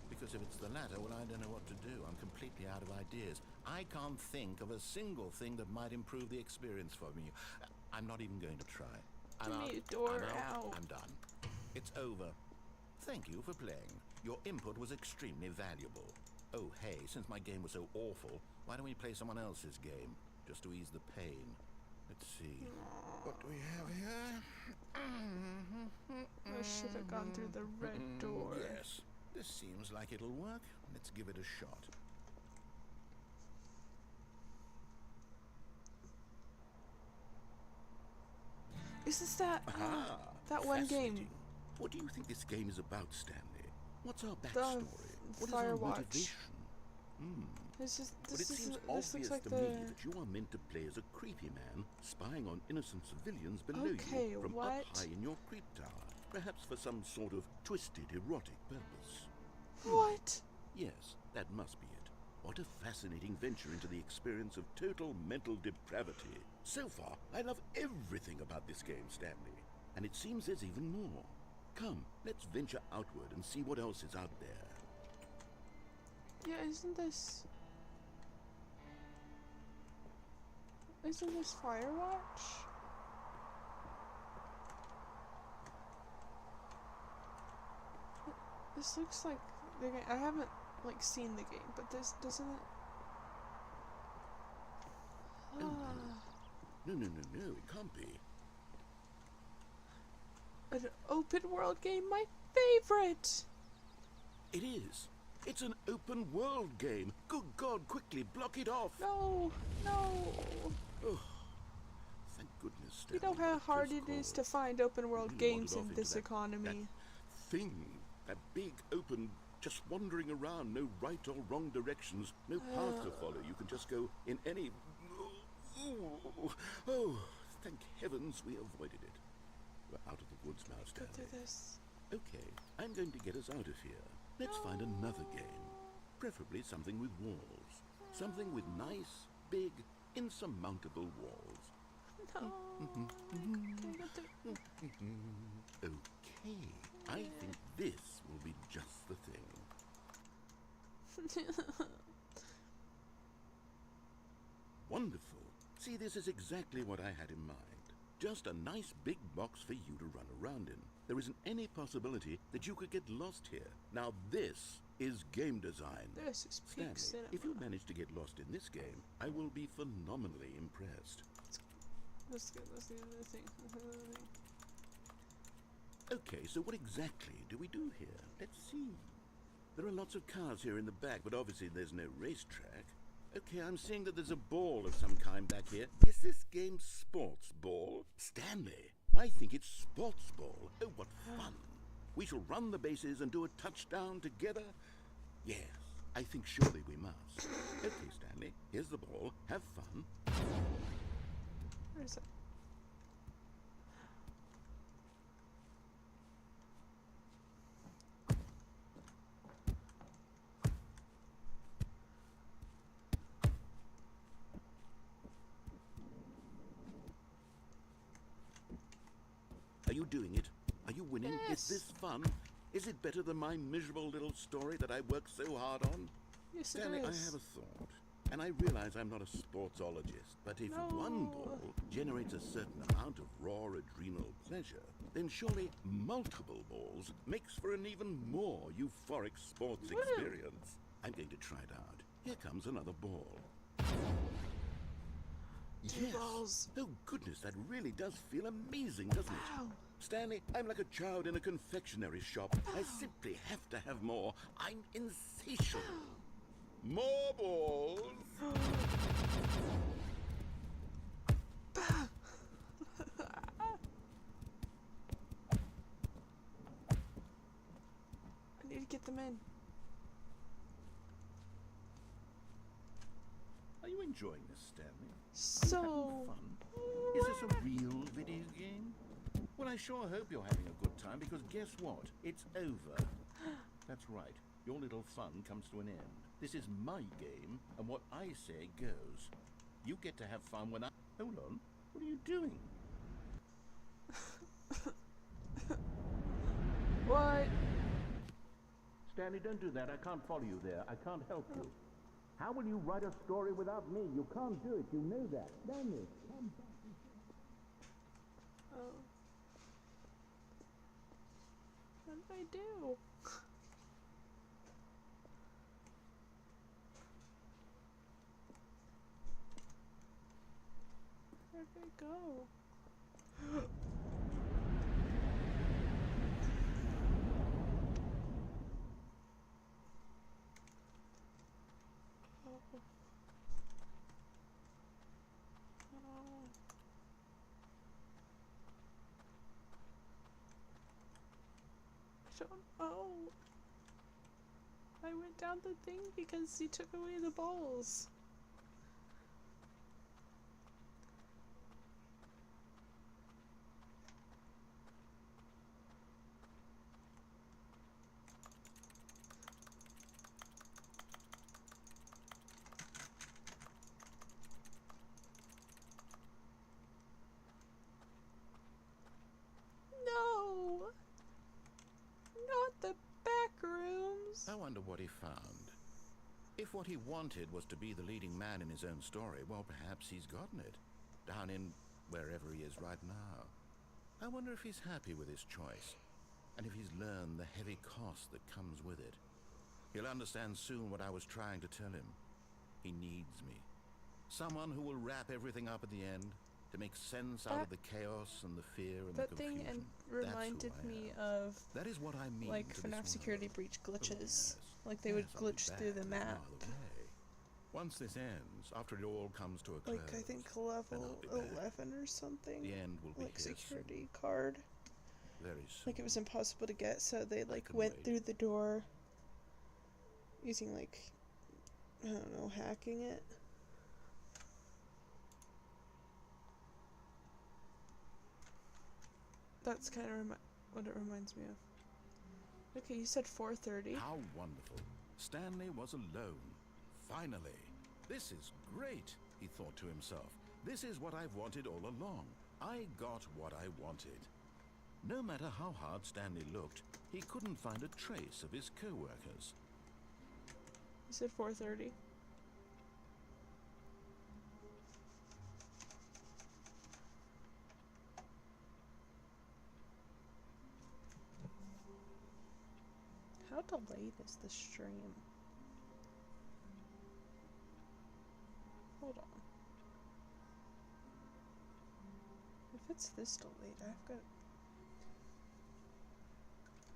Because if it's the latter, well, I don't know what to do. I'm completely out of ideas. I can't think of a single thing that might improve the experience for me. I'm not even going to try. I'm Give out. me a door I'm out. I'm done. It's over. Thank you for playing. Your input was extremely valuable. Oh, hey, since my game was so awful, why don't we play someone else's game? Just to ease the pain. Let's see. What do we have here? I should have gone through the red door. Yes. This seems like it'll work. Let's give it a shot. Is this that that one Fascinating. game? What do you think this game is about, Stanley? What's our The backstory? What is our Firewatch. motivation? This is But it seems this obvious looks like to the. me that you are meant to play as a creepy man spying on innocent civilians below Okay, you from what? up high in your creep tower, perhaps for some sort of twisted erotic purpose. What? Yes, that must be it. What a fascinating venture into the experience of total mental depravity. So far, I love everything about this game, Stanley. And it seems there's even more. Come, let's venture outward and see what else is out there. Yeah, Isn't this Firewatch? This looks like the game. I haven't like seen the game, but this doesn't it? Oh, Ah, no, it can't be. an open world game, my favorite. It is. It's an open world game. Good God, quickly block it off. No. Oh, thank goodness, You Stanley. know how what a hard close it is call. to find open world Really wandered games off in into this that economy. thing, that big open, just wandering around, no right or wrong directions, no path to follow. You can just go in any. Oh, thank heavens we avoided it. We're out of the woods now, Go Stanley. through this. Okay, I'm going to get us out of here. Let's find another game. Preferably something with walls. Something with nice, big, insurmountable walls. No. Can I get through? Okay, I think this will be just the thing. Wonderful. See, this is exactly what I had in mind. Just a nice big box for you to run around in. There isn't any possibility that you could get lost here. Now this is game design. This is peak Stanley, cinema. if you manage to get lost in this game, I will be phenomenally impressed. Let's the other thing. Okay, so what exactly do we do here? Let's see. There are lots of cars here in the back, but obviously there's no racetrack. Okay, I'm seeing that there's a ball of some kind back here. Is this game sports ball? Stanley, I think it's sports ball. Oh, what fun. We shall run the bases and do a touchdown together? Yes, I think surely we must. Okay, Stanley, here's the ball. Have fun. Where is it? Are you doing it? Are you winning? Yes. Is this fun? Is it better than my miserable little story that I worked so hard on? Yes, Stanley, it I is. have a thought. And I realize I'm not a sportsologist, but if one No. ball generates a certain amount of raw adrenal pleasure, then surely multiple balls makes for an even more euphoric sports Woo. experience. I'm going to try it out. Here comes another ball. Two Yes. balls. Oh goodness, that really does feel amazing, doesn't it? Wow. Stanley, I'm like a child in a confectionery shop. I simply have to have more. I'm insatiable. More balls. I need to get them in. Are you enjoying this, Stanley? So. Having fun? Is this a real video game? Well, I sure hope you're having a good time, because guess what? It's over. That's right. Your little fun comes to an end. This is my game, and what I say goes. You get to have fun when I... Hold on. What are you doing? What? Stanley, don't do that. I can't follow you there. I can't help you. How will you write a story without me? You can't do it. You know that. Stanley, come back. Oh. What did I do? Where did I go? Oh. Oh. I don't know. I went down the thing because he took away the balls. No! Not the back rooms! I wonder what he found. If what he wanted was to be the leading man in his own story, well, perhaps he's gotten it. Down in wherever he is right now. I wonder if he's happy with his choice, and if he's learned the heavy cost that comes with it. He'll understand soon what I was trying to tell him. He needs me. Someone who will wrap everything up at the end, to make sense out of the chaos and the fear and the That confusion. thing reminded me of That is what I mean like to FNAF this security world. breach glitches. Yes. Like they Yes, would I'll be glitch back through the no map. other way. Once this ends, after it all comes to a close, Like I think then level I'll be back. 11 or something. The end will be Like here security card. soon. Very soon. Like it was impossible to get, so they like can went wait. through the door using like, I don't know, hacking it. That's kind of what it reminds me of. Okay, you said 4:30. How wonderful. Stanley was alone. Finally. This is great, he thought to himself. This is what I've wanted all along. I got what I wanted. No matter how hard Stanley looked, he couldn't find a trace of his co-workers. You said 4:30. How delayed is the stream? Hold on. If it's this delayed, I've got...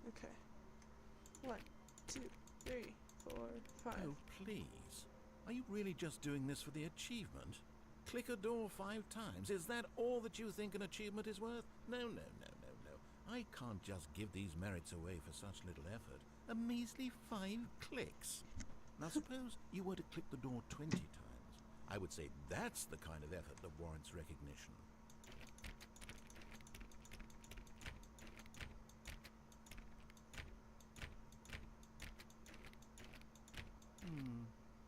Okay. 1, 2, 3, 4, 5. Oh, please. Are you really just doing this for the achievement? Click a door 5 times. Is that all that you think an achievement is worth? No, no, no, no, no. I can't just give these merits away for such little effort. A measly 5 clicks. Now suppose you were to click the door 20 times. I would say that's the kind of effort that warrants recognition.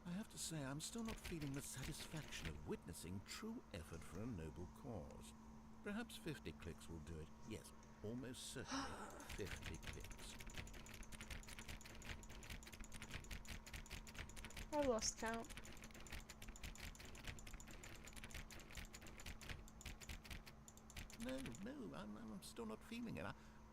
I have to say, I'm still not feeling the satisfaction of witnessing true effort for a noble cause. Perhaps 50 clicks will do it. Yes, almost certainly 50 clicks. I lost count. No, I'm still not feeling it.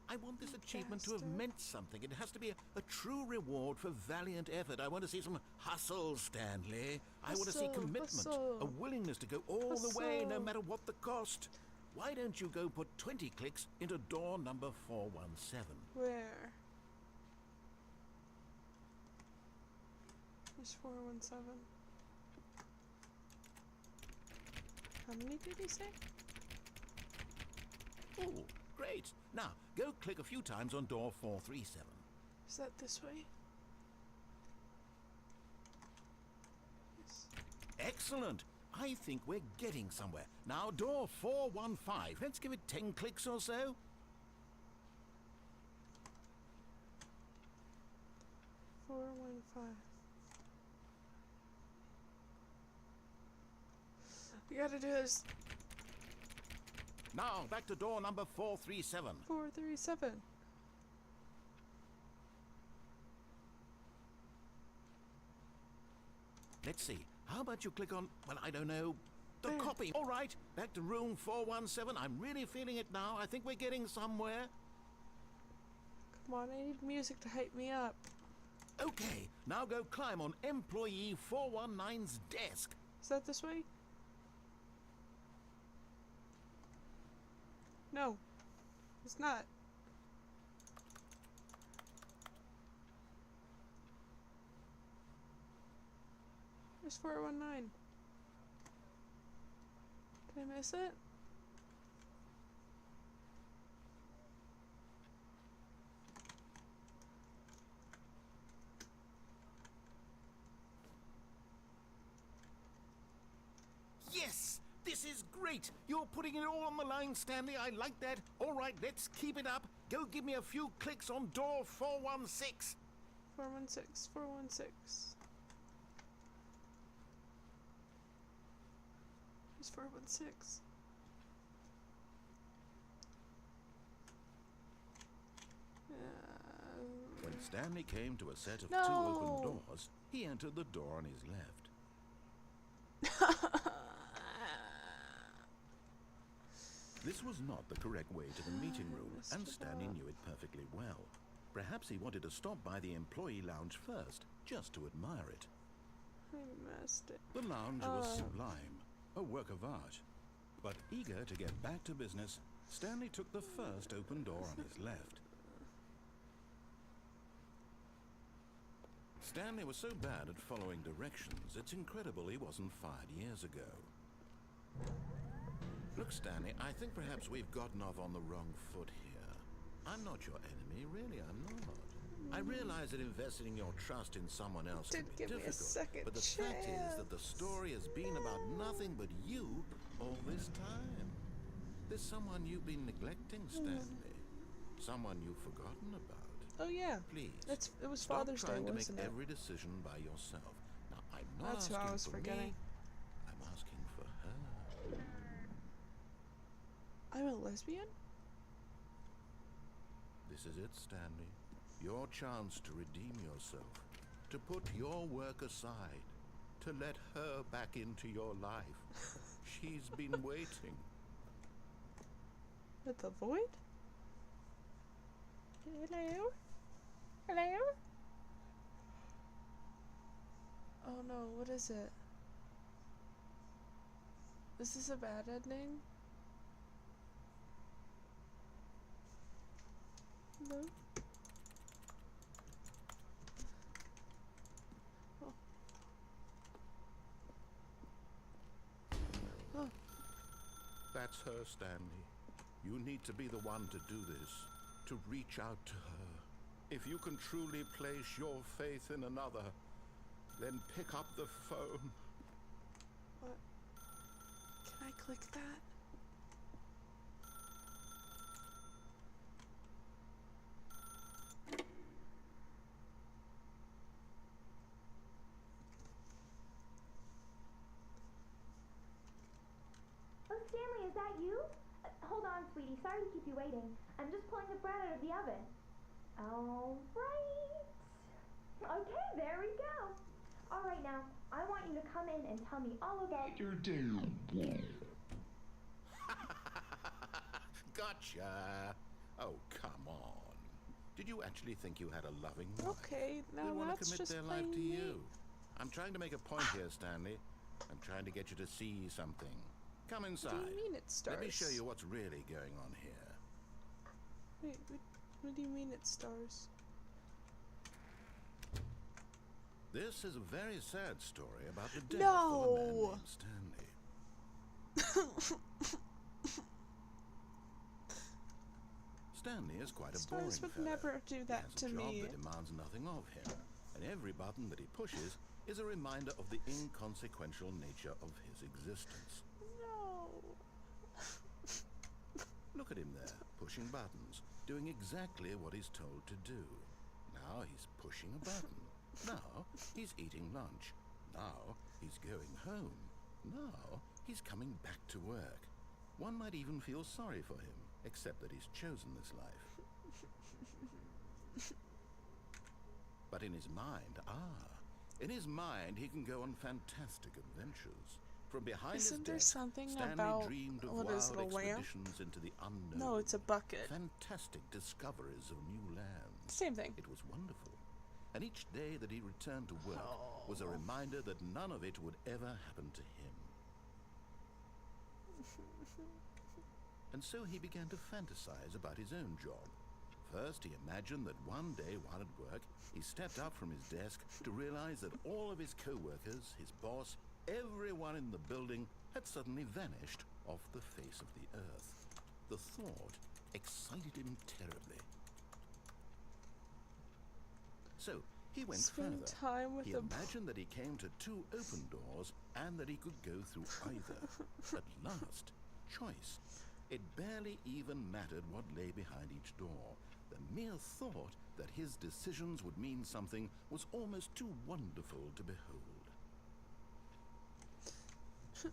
I want this achievement to have meant something. It has to be a true reward for valiant effort. I want to see some hustle, Stanley. I want to see commitment, a willingness to go all the way, no matter what the cost. Why don't you go put 20 clicks into door number 417? Where? There's 417. How many did he say? Oh, great. Now, go click a few times on door 437. Is that this way? Yes. Excellent. I think we're getting somewhere. Now, door 415. Let's give it 10 clicks or so. Four, 1, 5. We gotta do this. Now, back to door number 437. 437. Let's see. How about you click on, well, I don't know, the There. copy. All right, back to room 417. I'm really feeling it now. I think we're getting somewhere. Come on, I need music to hype me up. Okay, now go climb on employee 419's desk. Is that this way? No, it's not. There's 419. Did I miss it? Great! You're putting it all on the line, Stanley. I like that. All right, let's keep it up. Go give me a few clicks on door 416. 416, 416. Where's 416? When Stanley came to a set of No. 2 open doors, he entered the door on his left. This was not the correct way to the meeting room, and Stanley knew it perfectly well. Perhaps he wanted to stop by the employee lounge first, just to admire it. I missed it. The lounge was sublime, a work of art. But eager to get back to business, Stanley took the first open door on his left. Stanley was so bad at following directions, it's incredible he wasn't fired years ago. Look, Stanley, I think perhaps we've gotten off on the wrong foot here. I'm not your enemy, really, I'm not. I realize that investing your trust in someone else can be Give me a difficult, second but the fact is that the story has been about nothing but you all this time. There's someone you've been neglecting, Stanley. Someone you've forgotten about. Oh yeah. Please. It was Stop Father's Day, trying to make wasn't it? every decision by yourself. Now, I'm not That's who asking I was for forgetting. me. I'm asking for her. I'm a lesbian? This is it, Stanley. Your chance to redeem yourself. To put your work aside. To let her back into your life. She's been waiting. With the void? Hello? Hello? Oh no, what is it? Is this a bad ending? No? Oh. Oh. That's her, Stanley. You need to be the one to do this. To reach out to her. If you can truly place your faith in another, then pick up the phone. What? Can I click that? Oh, Stanley, is that you? Hold on, sweetie. Sorry to keep you waiting. I'm just pulling the bread out of the oven. All right. Okay, there we go. All right, now, I want you to come in and tell me all about your day. Gotcha. Oh, come on. Did you actually think you had a loving wife? Okay, They now want to that's commit just their life plain to me. you. I'm trying to make a point here, Stanley. I'm trying to get you to see something. Come inside. What do you mean it's stars? Let me show you what's really going on here. Wait, what do you mean it's stars? This is a very sad story about the death No! of a man named Stanley. Stanley is quite a boring Stars would fellow. never do that He has to a job me. that demands nothing of him, and every button that he pushes is a reminder of the inconsequential nature of his existence. No. Look at him there, pushing buttons, doing exactly what he's told to do. Now he's pushing a button. Now he's eating lunch. Now he's going home. Now he's coming back to work. One might even feel sorry for him, except that he's chosen this life. But in his mind, in his mind he can go on fantastic adventures. From behind Isn't his there desk, something Stanley about dreamed of what is it, wild a lamp? expeditions into the unknown. No, it's a bucket. Fantastic discoveries of new lands. Same thing. It was wonderful. And each day that he returned to work was a reminder that none of it would ever happen to him. And so he began to fantasize about his own job. First, he imagined that one day while at work, he stepped up from his desk to realize that all of his co-workers, his boss, everyone in the building had suddenly vanished off the face of the earth. The thought excited him terribly. So, He went Spend further. time with He a imagined that he came to 2 open doors and that he could go through either. At last, choice. It barely even mattered what lay behind each door. The mere thought that his decisions would mean something was almost too wonderful to behold. I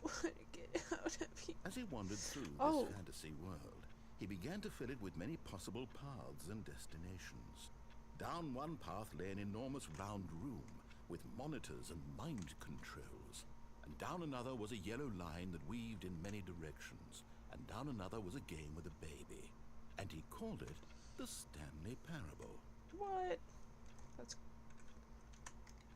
want to get out of here. As he wandered through Oh. this fantasy world, he began to fill it with many possible paths and destinations. Down one path lay an enormous round room with monitors and mind controls, and down another was a yellow line that weaved in many directions, and down another was a game with a baby, and he called it the Stanley Parable. What? That's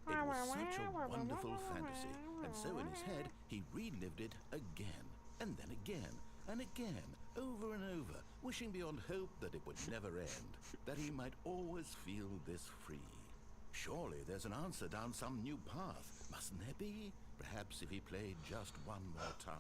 It was such a wonderful fantasy, and so in his head he relived it again, and then again, and again, over and over, wishing beyond hope that it would never end, that he might always feel this free. Surely there's an answer down some new path, mustn't there be? Perhaps if he played just one more time.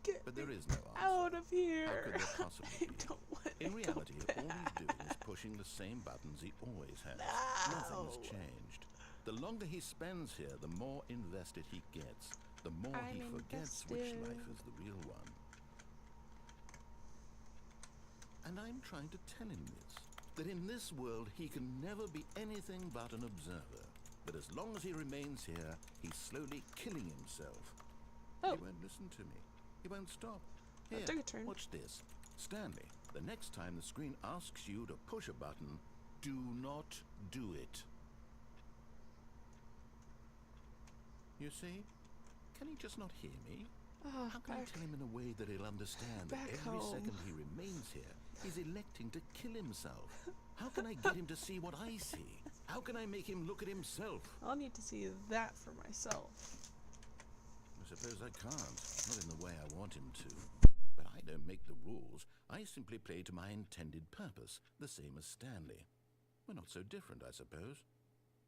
get But there me is no answer. out of here. How could there possibly I be? don't want to In reality, go all he's back. doing is pushing the same buttons he always has. Nothing has No. changed. The longer he spends here, the more invested he gets. The more he I'm forgets which invested. life is the real one. And I'm trying to tell him this, that in this world he can never be anything but an observer. But as long as he remains here, he's slowly killing himself. Oh. He won't listen to me. He won't stop. That Here, took a turn. watch this. Stanley, the next time the screen asks you to push a button, do not do it. You see? Can he just not hear me? Oh, How can I tell him in a way that he'll understand that back every home. second he remains here, he's electing to kill himself? How can I get him to see what I see? How can I make him look at himself? I'll need to see that for myself. I suppose I can't, not in the way I want him to. But I don't make the rules. I simply play to my intended purpose, the same as Stanley. We're not so different, I suppose.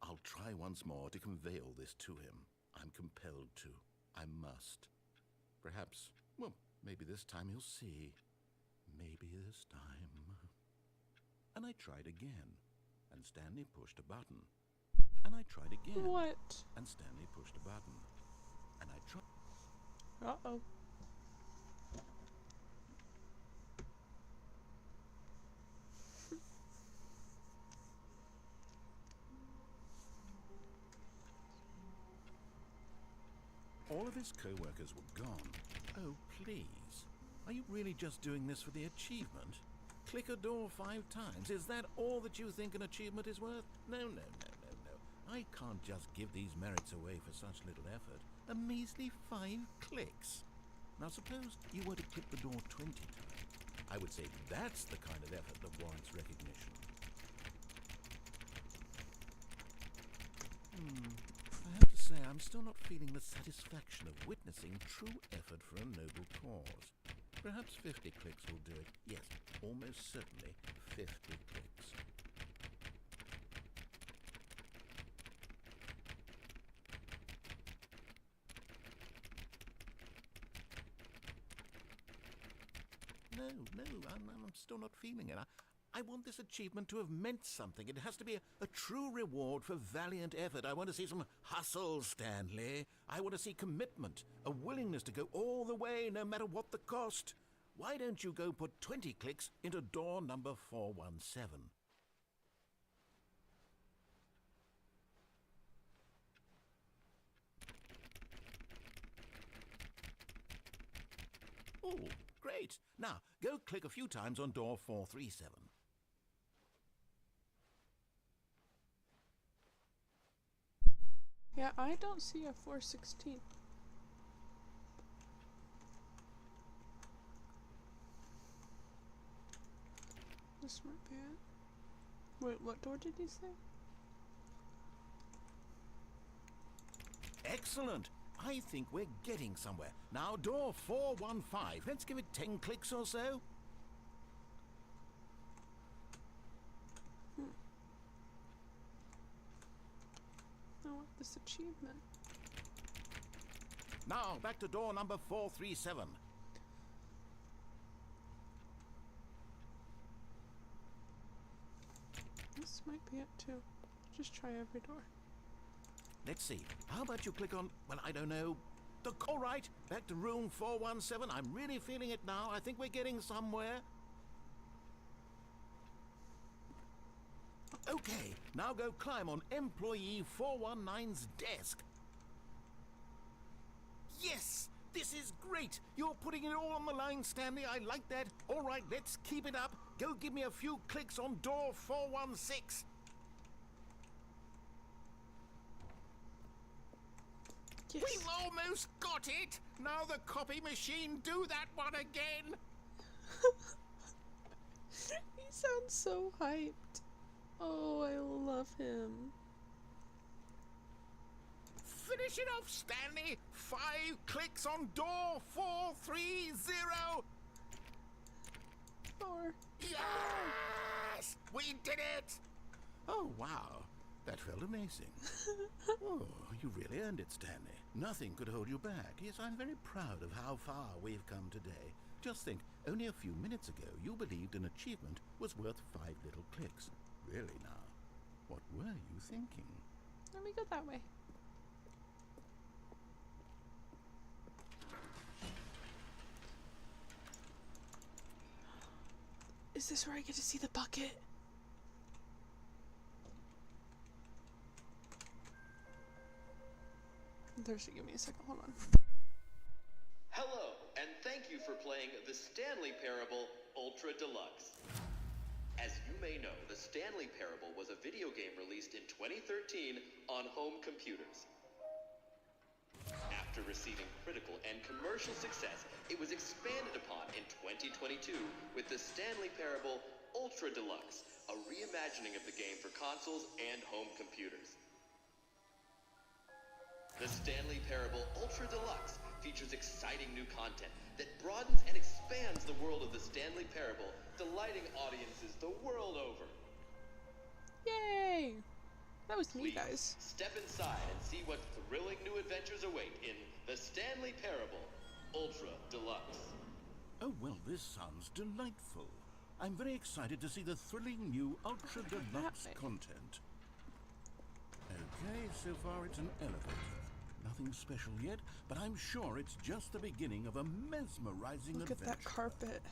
I'll try once more to convey all this to him. I'm compelled to. I must. Perhaps, well, maybe this time he'll see. Maybe this time. And I tried again, and Stanley pushed a button. And I tried again, What? and Stanley pushed a button. And I tried. Uh-oh. All of his co-workers were gone. Oh, please. Are you really just doing this for the achievement? Click a door 5 times. Is that all that you think an achievement is worth? No, no, no, no, no. I can't just give these merits away for such little effort. A measly 5 clicks. Now suppose you were to click the door 20 times. I would say that's the kind of effort that warrants recognition. I have to say, I'm still not feeling the satisfaction of witnessing true effort for a noble cause. Perhaps 50 clicks will do it. Yes, almost certainly 50 clicks. No, I'm still not feeling it. I want this achievement to have meant something. It has to be a true reward for valiant effort. I want to see some hustle, Stanley. I want to see commitment, a willingness to go all the way, no matter what the cost. Why don't you go put 20 clicks into door number 417? Oh, great. Now, go click a few times on door 437. Yeah, I don't see a 416. This might be it. Wait, what door did he say? Excellent. I think we're getting somewhere. Now, door 415. Let's give it 10 clicks or so. I want this achievement. Now, back to door number 437. This might be it too. Just try every door. Let's see. How about you click on, well, I don't know, all right, back to room 417. I'm really feeling it now. I think we're getting somewhere. Okay, now go climb on employee 419's desk. Yes, this is great. You're putting it all on the line, Stanley. I like that. All right, let's keep it up. Go give me a few clicks on door 416. Yes. We've almost got it. Now the copy machine, do that one again. He sounds so hyped. Oh, I love him. Finish it off, Stanley. 5 clicks on door 430. 4. Yes! We did it! Oh, wow. That felt amazing. Oh, you really earned it, Stanley. Nothing could hold you back. Yes, I'm very proud of how far we've come today. Just think, only a few minutes ago, you believed an achievement was worth 5 little clicks. Really now, what were you thinking? Let me go that way. Is this where I get to see the bucket? There's, give me a second, hold on. Hello, and thank you for playing the Stanley Parable Ultra Deluxe. As you may know, the Stanley Parable was a video game released in 2013 on home computers. After receiving critical and commercial success, it was expanded upon in 2022 with the Stanley Parable Ultra Deluxe, a reimagining of the game for consoles and home computers. The Stanley Parable Ultra Deluxe features exciting new content that broadens and expands the world of the Stanley Parable, delighting audiences the world over. Yay! That was me, Please guys. step inside and see what thrilling new adventures await in the Stanley Parable Ultra Deluxe. Oh, well, this sounds delightful. I'm very excited to see the thrilling new Ultra Deluxe way. content. Okay, so far it's an elevator. Nothing special yet, but I'm sure it's just the beginning of a mesmerizing Look at adventure. that carpet.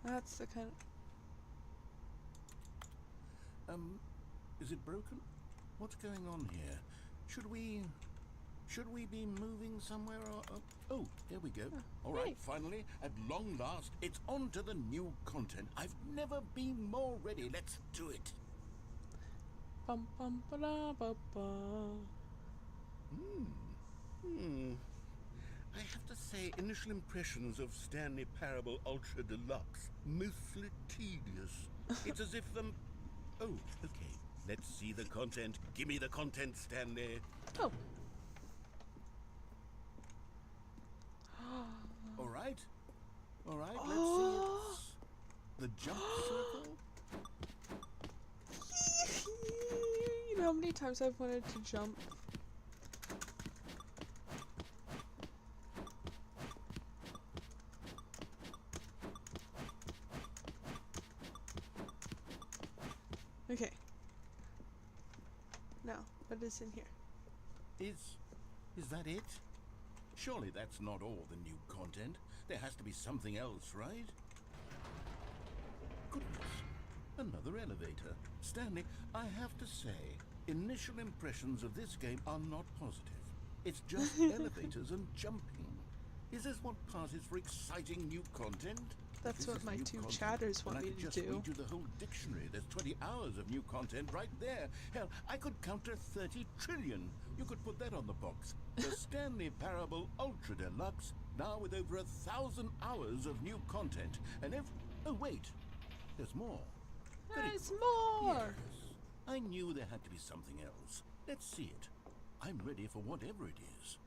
That's the kind of... Is it broken? What's going on here? Should we be moving somewhere or... oh, here we go. All right, hey. finally, at long last, it's on to the new content. I've never been more ready. Let's do it. Bum bum ba da ba ba. I have to say, initial impressions of Stanley Parable Ultra Deluxe, mostly tedious. It's as if oh, okay. Let's see the content. Give me the content, Stanley. Oh. All right. All right, let's see it. The jump circle? You know how many times I've wanted to jump? Okay. Now, what is in here? Is that it? Surely that's not all the new content. There has to be something else, right? Goodness. Another elevator. Stanley, I have to say, initial impressions of this game are not positive. It's just elevators and jumping. Is this what passes for exciting new content? That's If what this is my new 2 content, chatters want then me I could to just do. read you the whole dictionary. There's 20 hours of new content right there. Hell, I could count to 30 trillion. You could put that on the box. The Stanley Parable Ultra Deluxe, now with over 1,000 hours of new content. And oh wait, there's more. Very There's good. more! Yes, I knew there had to be something else. Let's see it. I'm ready for whatever it is.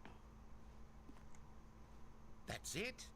That's it?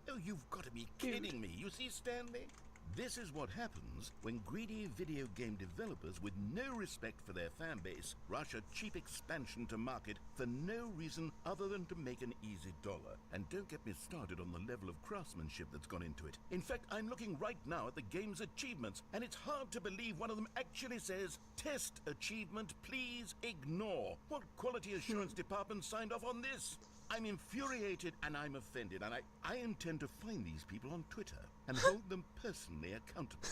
Oh, you've got to be Dude. kidding me. You see, Stanley? This is what happens when greedy video game developers with no respect for their fan base rush a cheap expansion to market for no reason other than to make an easy dollar. And don't get me started on the level of craftsmanship that's gone into it. In fact, I'm looking right now at the game's achievements, and it's hard to believe one of them actually says, "Test achievement, please ignore." What quality assurance department signed off on this? I'm infuriated and I'm offended, and I intend to find these people on Twitter and hold them personally accountable.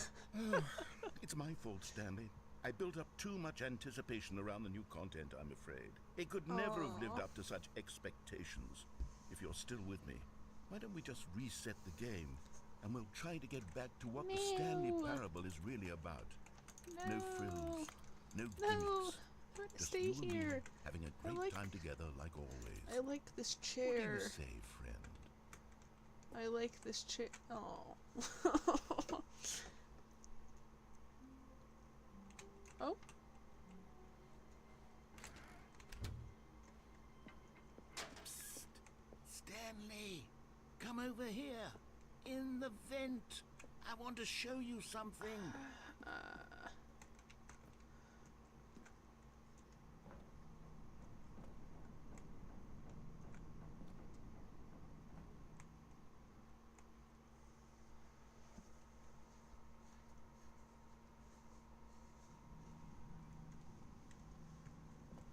It's my fault, Stanley. I built up too much anticipation around the new content, I'm afraid. It could never have lived up to such expectations. If you're still with me, why don't we just reset the game and we'll try to get back to what the Stanley Parable is really about. No frills, no gimmicks. I want to Just stay you and me here. having a great time together like always. I like this What do you chair. say, friend? I like this chair. Oh. Oh. Psst. Stanley, come over here. In the vent. I want to show you something.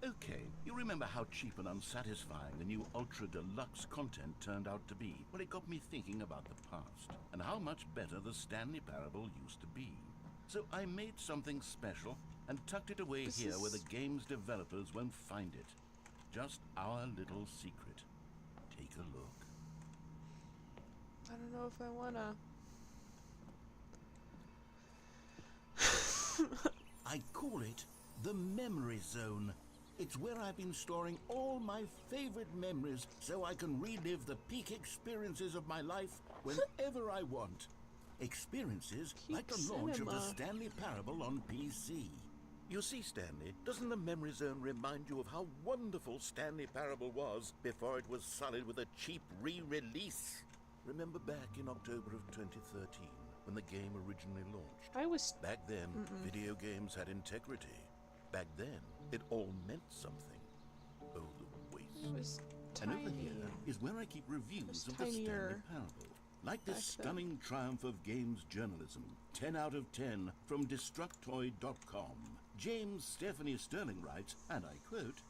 Okay, you remember how cheap and unsatisfying the new Ultra Deluxe content turned out to be? Well, it got me thinking about the past, and how much better the Stanley Parable used to be. So I made something special, and tucked it away here where the game's developers won't find it. Just our little secret. Take a look. I don't know if I wanna. I call it the Memory Zone. It's where I've been storing all my favorite memories so I can relive the peak experiences of my life whenever I want. Experiences like the launch of the Stanley Parable on PC. You see, Stanley, doesn't the Memory Zone remind you of how wonderful Stanley Parable was before it was sullied with a cheap re-release? Remember back in October of 2013 when the game originally launched? I was. Back then, video games had integrity. Back then, it all meant something. Oh, the waste. It was And tiny. over here is where I keep reviews of the Stanley tinier Parable. Like this back then. stunning triumph of games journalism, 10 out of 10 from Destructoid.com. James Stephanie Sterling writes, and I quote,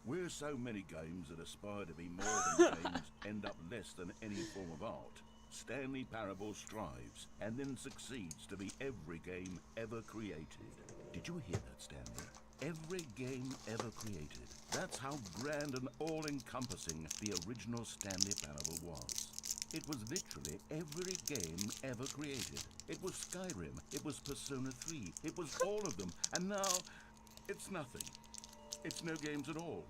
"Where so many games that aspire to be more than games end up less than any form of art, Stanley Parable strives and then succeeds to be every game ever created." Did you hear that, Stanley? Every game ever created. That's how grand and all-encompassing the original Stanley Parable was. It was literally every game ever created. It was Skyrim, it was Persona 3, it was all of them, and now it's nothing. It's no games at all.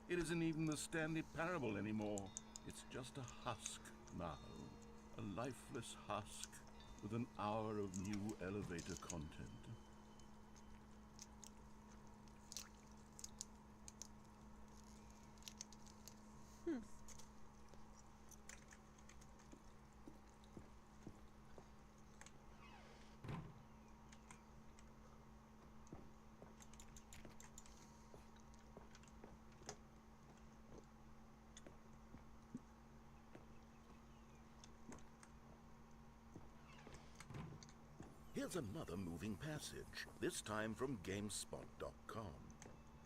It isn't even the Stanley Parable anymore. It's just a husk now. A lifeless husk with an hour of new elevator content. Here's another moving passage, this time from GameSpot.com.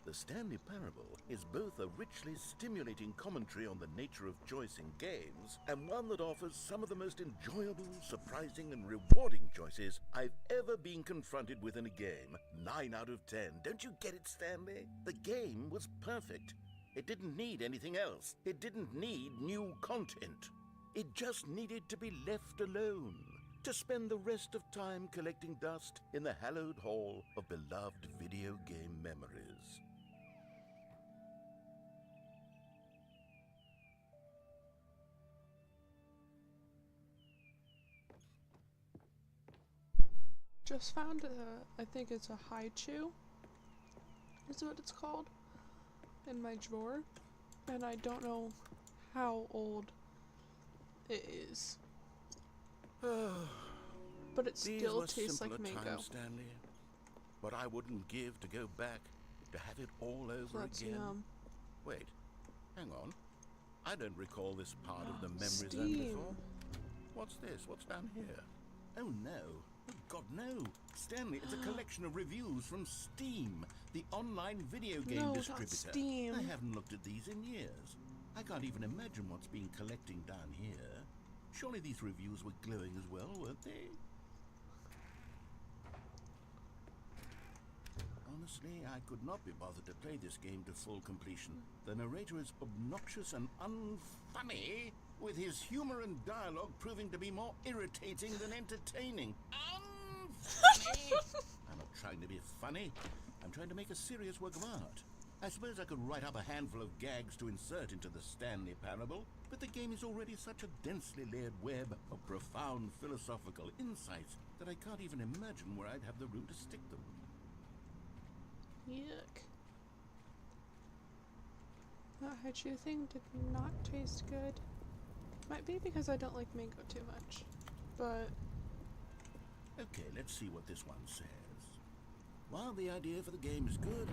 The Stanley Parable is both a richly stimulating commentary on the nature of choice in games, and one that offers some of the most enjoyable, surprising, and rewarding choices I've ever been confronted with in a game. 9 out of 10. Don't you get it, Stanley? The game was perfect. It didn't need anything else. It didn't need new content. It just needed to be left alone, to spend the rest of time collecting dust in the hallowed hall of beloved video game memories. Just found I think it's a Haichu, is what it's called, in my drawer, and I don't know how old it is. But But it These still were tastes like simpler mango. times, Stanley. What I wouldn't give to go back, to have it all over That's again. yum. Wait, hang on. I don't recall this part of the memory zone Steam. before. What's this? What's down here? Oh no. Oh God, no. Stanley, it's a collection of reviews from Steam, the online video game No, not distributor. Steam. I haven't looked at these in years. I can't even imagine what's been collecting down here. Surely these reviews were glowing as well, weren't they? Honestly, I could not be bothered to play this game to full completion. The narrator is obnoxious and unfunny, with his humor and dialogue proving to be more irritating than entertaining. Unfunny! I'm not trying to be funny. I'm trying to make a serious work of art. I suppose I could write up a handful of gags to insert into the Stanley Parable, but the game is already such a densely layered web of profound philosophical insights that I can't even imagine where I'd have the room to stick them. Yuck. That Haichu thing did not taste good. Might be because I don't like mango too much, but... Okay, let's see what this one says. While the idea for the game is good,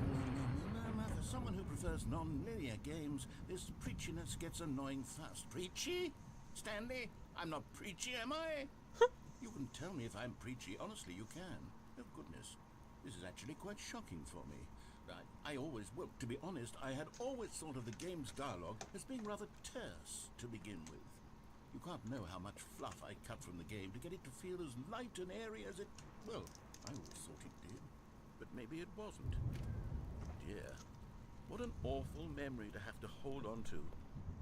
for someone who prefers non-linear games, this preachiness gets annoying fast. Preachy? Stanley? I'm not preachy, am I? You can tell me if I'm preachy. Honestly, you can. Oh, goodness. This is actually quite shocking for me. I always, well, to be honest, I had always thought of the game's dialogue as being rather terse to begin with. You can't know how much fluff I cut from the game to get it to feel as light and airy as it... Well, I always thought it did. But maybe it wasn't. Dear, what an awful memory to have to hold on to.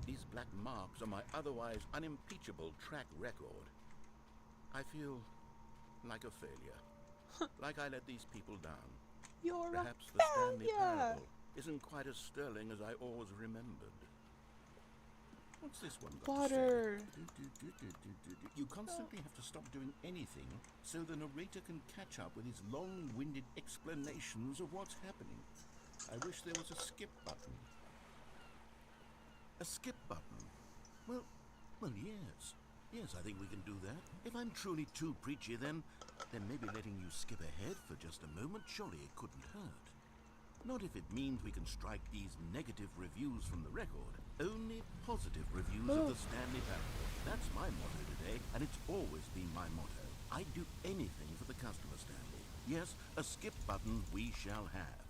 These black marks on my otherwise unimpeachable track record. I feel like a failure. Like I let these people down. You're Perhaps a the Stanley failure! Parable isn't quite as sterling as I always remembered. What's this one got Water. to say? You constantly have to stop doing anything so the narrator can catch up with his long-winded explanations of what's happening. I wish there was a skip button. A skip button? Well, yes. Yes, I think we can do that. If I'm truly too preachy, then maybe letting you skip ahead for just a moment, surely it couldn't hurt. Not if it means we can strike these negative reviews from the record. Only positive reviews of the Stanley Parable. That's my motto today, and it's always been my motto. I'd do anything for the customer, Stanley. Yes, a skip button we shall have.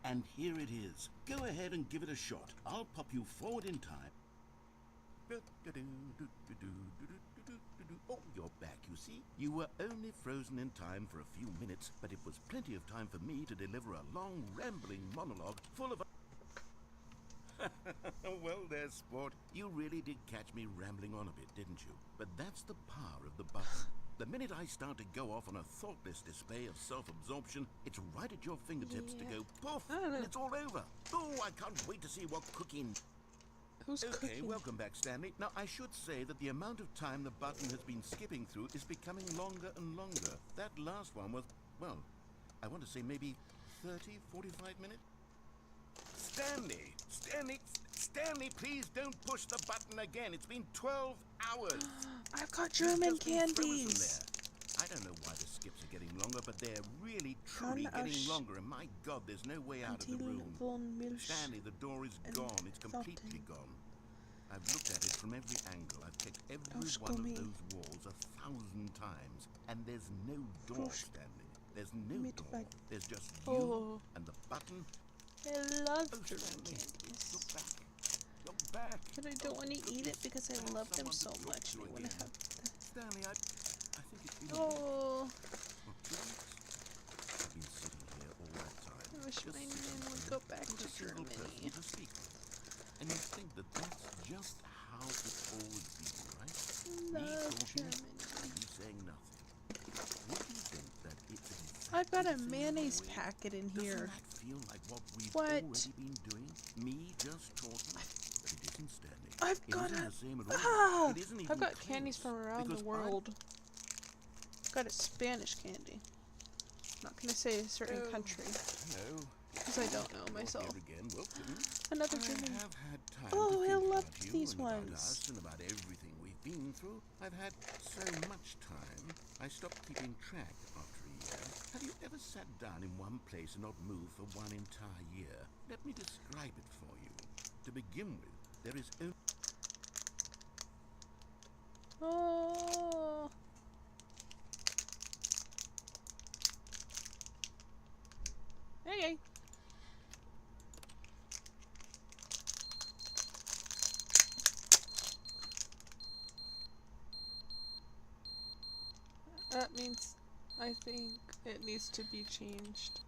And here it is. Go ahead and give it a shot. I'll pop you forward in time. Oh, you're back, you see? You were only frozen in time for a few minutes, but it was plenty of time for me to deliver a long, rambling monologue full of... Well there, sport. You really did catch me rambling on a bit, didn't you? But that's the power of the button. The minute I start to go off on a thoughtless display of self-absorption, it's right at your fingertips to go poof, and it's all over. Oh, I can't wait to see what cooking... Who's Okay, cooking? welcome back, Stanley. Now, I should say that the amount of time the button has been skipping through is becoming longer and longer. That last one was, well, I want to say maybe 30, 45 minutes? Stanley, please don't push the button again. It's been 12 hours. I've got You've German just been frozen candies! there. I don't know why the skips are getting longer, but they're really, truly getting longer, and my God, there's no way out of the room. Stanley, the door is gone. It's completely gone. I've looked at it from every angle. I've checked every one of those walls 1,000 times, and there's no door, Stanley. There's no door. There's just you and the button. I love Oh, German Stanley, candies. you're back. You're back. But I don't want to eat it because I love them so Someone to talk much. to I want to again. have Stanley, I think it's been Oh, Well, 2 weeks. I've been sitting here all that time. I wish just my sitting name would here go back with to a single person Germany. to speak with. And you think that that's just how it's always been, right? Me Love talking, Germany. you saying nothing. Would you think that it's exactly I've got a the same mayonnaise way? packet in Doesn't here. that feel like what we've What? already been doing? Me just talking? But it isn't, Stanley. I've It got isn't a... the same at all. It isn't even I've got close, candies from around because the world. I've got a Spanish candy. I'm not gonna say a certain country No. because I don't know You're myself. here again. Welcome. Another I German. have had time Oh, to I think loved about you these and about ones. us and about everything we've been through. I've had so much time, I stopped keeping track after a year. Have you ever sat down in one place and not moved for one entire year? Let me describe it for you. To begin with, there is only... Oh. Okay. That means I think it needs to be changed.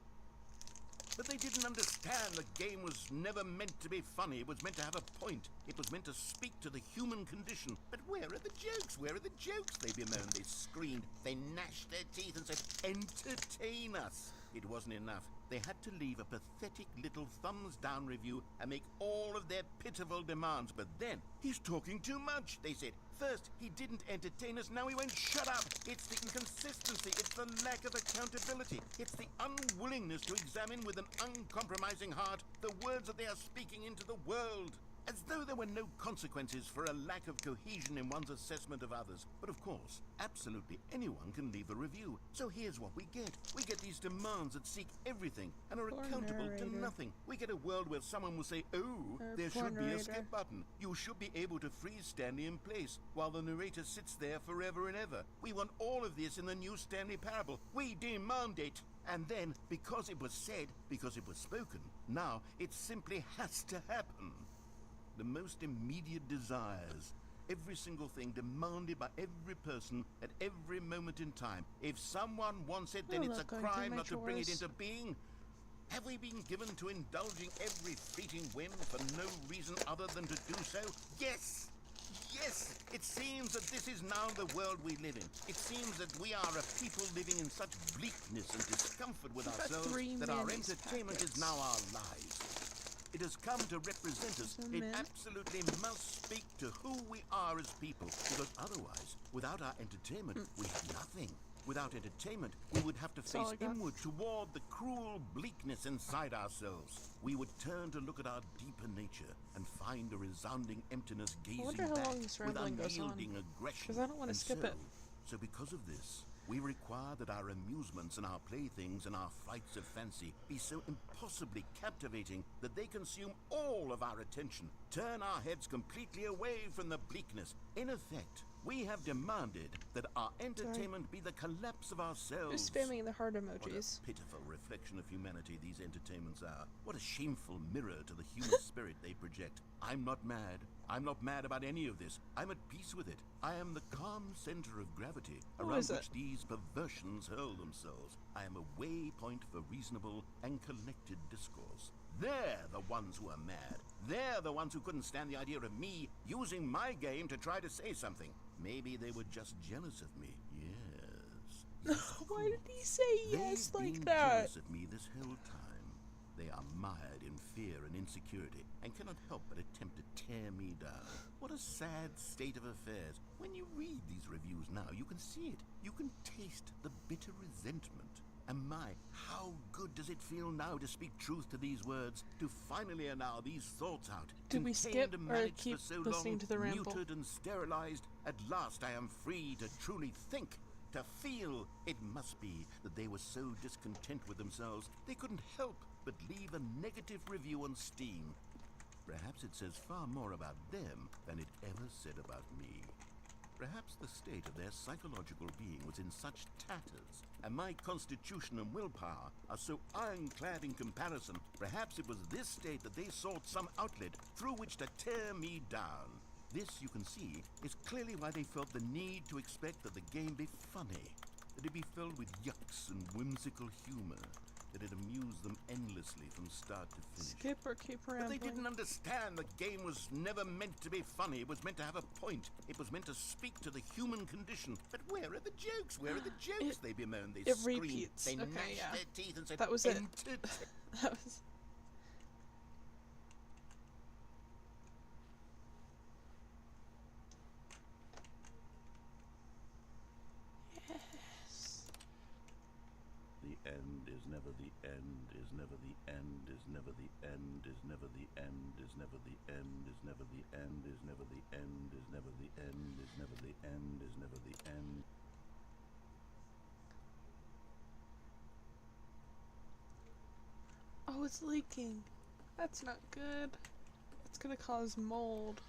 But they didn't understand the game was never meant to be funny. It was meant to have a point. It was meant to speak to the human condition. But where are the jokes? Where are the jokes? They bemoaned, they screamed, they gnashed their teeth and said, entertain us. It wasn't enough. They had to leave a pathetic little thumbs-down review and make all of their pitiful demands. But then, he's talking too much, they said. First, he didn't entertain us, now he won't shut up. It's the inconsistency, it's the lack of accountability. It's the unwillingness to examine with an uncompromising heart the words that they are speaking into the world. As though there were no consequences for a lack of cohesion in one's assessment of others. But of course, absolutely anyone can leave a review. So here's what we get. We get these demands that seek everything and are Poor accountable narrator. to nothing. We get a world where someone will say, oh, Or there poor should be a narrator. skip button. You should be able to freeze Stanley in place while the narrator sits there forever and ever. We want all of this in the new Stanley Parable. We demand it. And then, because it was said, because it was spoken, now it simply has to happen. The most immediate desires, every single thing demanded by every person at every moment in time. If someone wants it, then I it's a love going through crime my not to bring it chores. into being. Have we been given to indulging every fleeting whim for no reason other than to do so? Yes! Yes! It seems that this is now the world we live in. It seems that we are a people living in such bleakness and discomfort with We've got ourselves 3 that our mayonnaise entertainment is packets. now our lives. It has come to represent us. Some It mint. absolutely must speak to who we are as people, because otherwise, without our entertainment, we have nothing. Without entertainment, we would have to That's all face I got. inward toward the cruel bleakness inside ourselves. We would turn to look at our deeper nature and find a resounding emptiness gazing wonder how back long this with rambling goes on, unyielding aggression. 'cause I don't wanna And skip so, it. So because of this, we require that our amusements and our playthings and our flights of fancy be so impossibly captivating that they consume all of our attention, turn our heads completely away from the bleakness. In effect, we have demanded that our entertainment be the collapse of ourselves. Just spamming the heart What emojis. a pitiful reflection of humanity these entertainments are. What a shameful mirror to the human spirit they project. I'm not mad. I'm not mad about any of this. I'm at peace with it. I am the calm center of gravity around is it? which these perversions hurl themselves. I am a waypoint for reasonable and collected discourse. They're the ones who are mad. They're the ones who couldn't stand the idea of me using my game to try to say something. Maybe they were just jealous of me. Yes. Why did he say yes They've like been that? jealous of me this whole time. They are mired in fear and insecurity and cannot help but attempt to tear me down. What a sad state of affairs. When you read these reviews now, you can see it. You can taste the bitter resentment. And my, how good does it feel now to speak truth to these words, to finally allow these thoughts out. Do we contained skip and or managed keep for so listening long, to the ramble? muted and sterilized. At last I am free to truly think, to feel. It must be that they were so discontent with themselves, they couldn't help but leave a negative review on Steam. Perhaps it says far more about them than it ever said about me. Perhaps the state of their psychological being was in such tatters, and my constitution and willpower are so ironclad in comparison. Perhaps it was this state that they sought some outlet through which to tear me down. This, you can see, is clearly why they felt the need to expect that the game be funny, that it be filled with yucks and whimsical humor, that it amused them endlessly from start to finish. Skip or keep But rambling? they didn't understand the game was never meant to be funny. It was meant to have a point. It was meant to speak to the human condition. But where are the jokes? Where are the jokes? They bemoaned, they it screamed, repeats. they Okay, gnashed yeah. their teeth and said, That was it. That was... Yes. The end is never the end, is never the end, is never the end, is never the end, is never the end, is never the end, is never the end, is never the end, is never the end, is never the end. Oh, it's leaking. That's not good. It's gonna cause mold.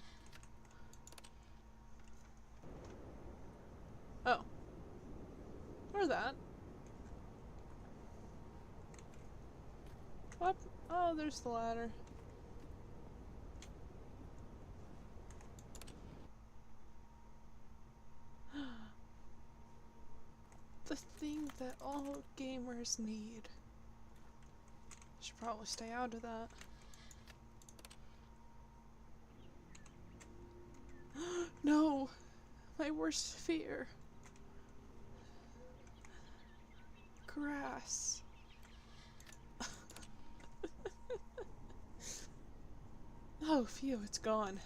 Oh. Or that. What? Oh, there's the ladder. The thing that all gamers need. Should probably stay out of that. No! My worst fear. Grass. Oh, phew, it's gone.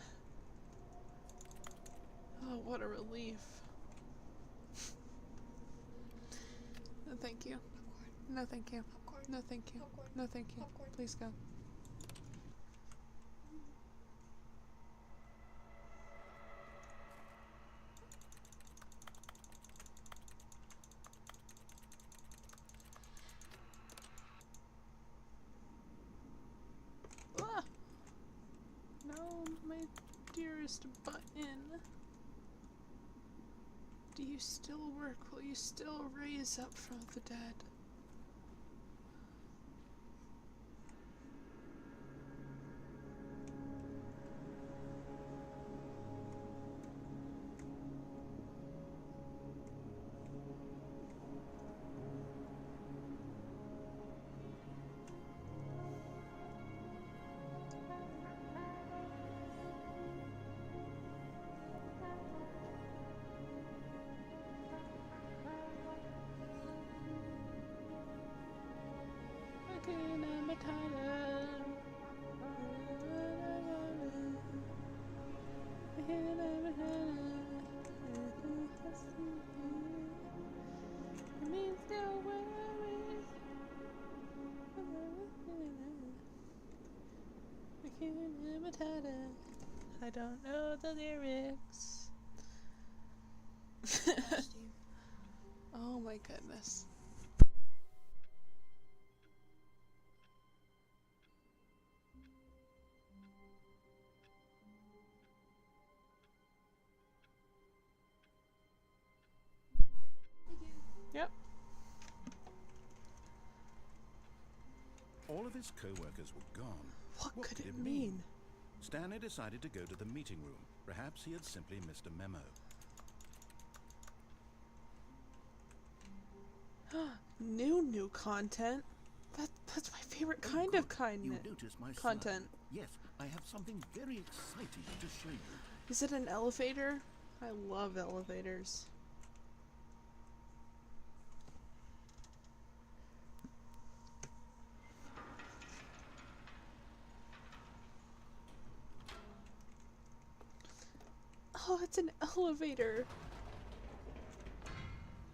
Oh, what a relief. No, thank you. No, thank you. No, thank you. No, thank you. Please go. Ah! No, my dearest button. Do you still work? Will you still raise up from the dead? I don't know the lyrics. Oh my goodness. Yep. All of his co-workers were gone. What could it mean? Stanley decided to go to the meeting room. Perhaps he had simply missed a memo. New content. That's my favorite kind of You noticed my content. slide. Yes, I have something very exciting to show you. Is it an elevator? I love elevators. Oh, it's an elevator.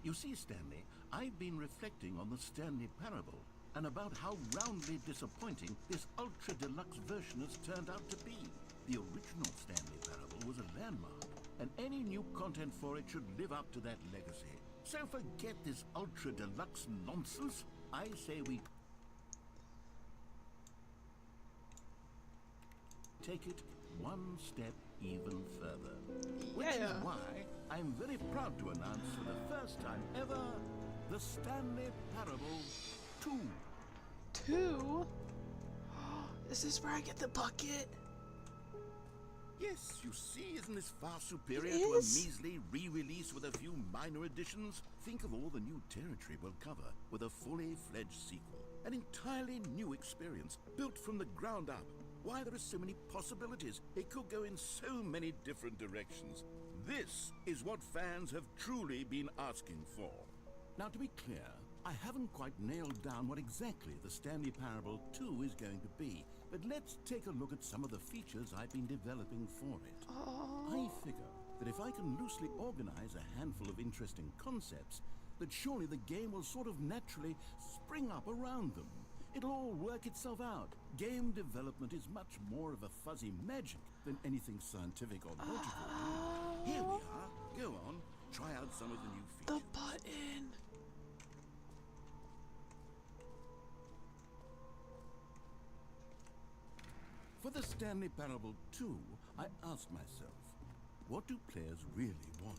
You see, Stanley, I've been reflecting on the Stanley Parable and about how roundly disappointing this ultra deluxe version has turned out to be. The original Stanley Parable was a landmark, and any new content for it should live up to that legacy. So forget this ultra deluxe nonsense. I say we take it one step even further. Which is why I'm very proud to announce for the first time ever, the Stanley Parable 2. 2? Is this where I get the bucket? Yes, you see, isn't this far superior It to a is. measly re-release with a few minor additions? Think of all the new territory we'll cover with a fully fledged sequel. An entirely new experience, built from the ground up. Why, there are so many possibilities. It could go in so many different directions. This is what fans have truly been asking for. Now, to be clear, I haven't quite nailed down what exactly the Stanley Parable 2 is going to be, but let's take a look at some of the features I've been developing for it. I figure that if I can loosely organize a handful of interesting concepts, that surely the game will sort of naturally spring up around them. It'll all work itself out. Game development is much more of a fuzzy magic than anything scientific or logical. Here we are. Go on. Try out some of the new features. The button. For the Stanley Parable 2, I asked myself, what do players really want?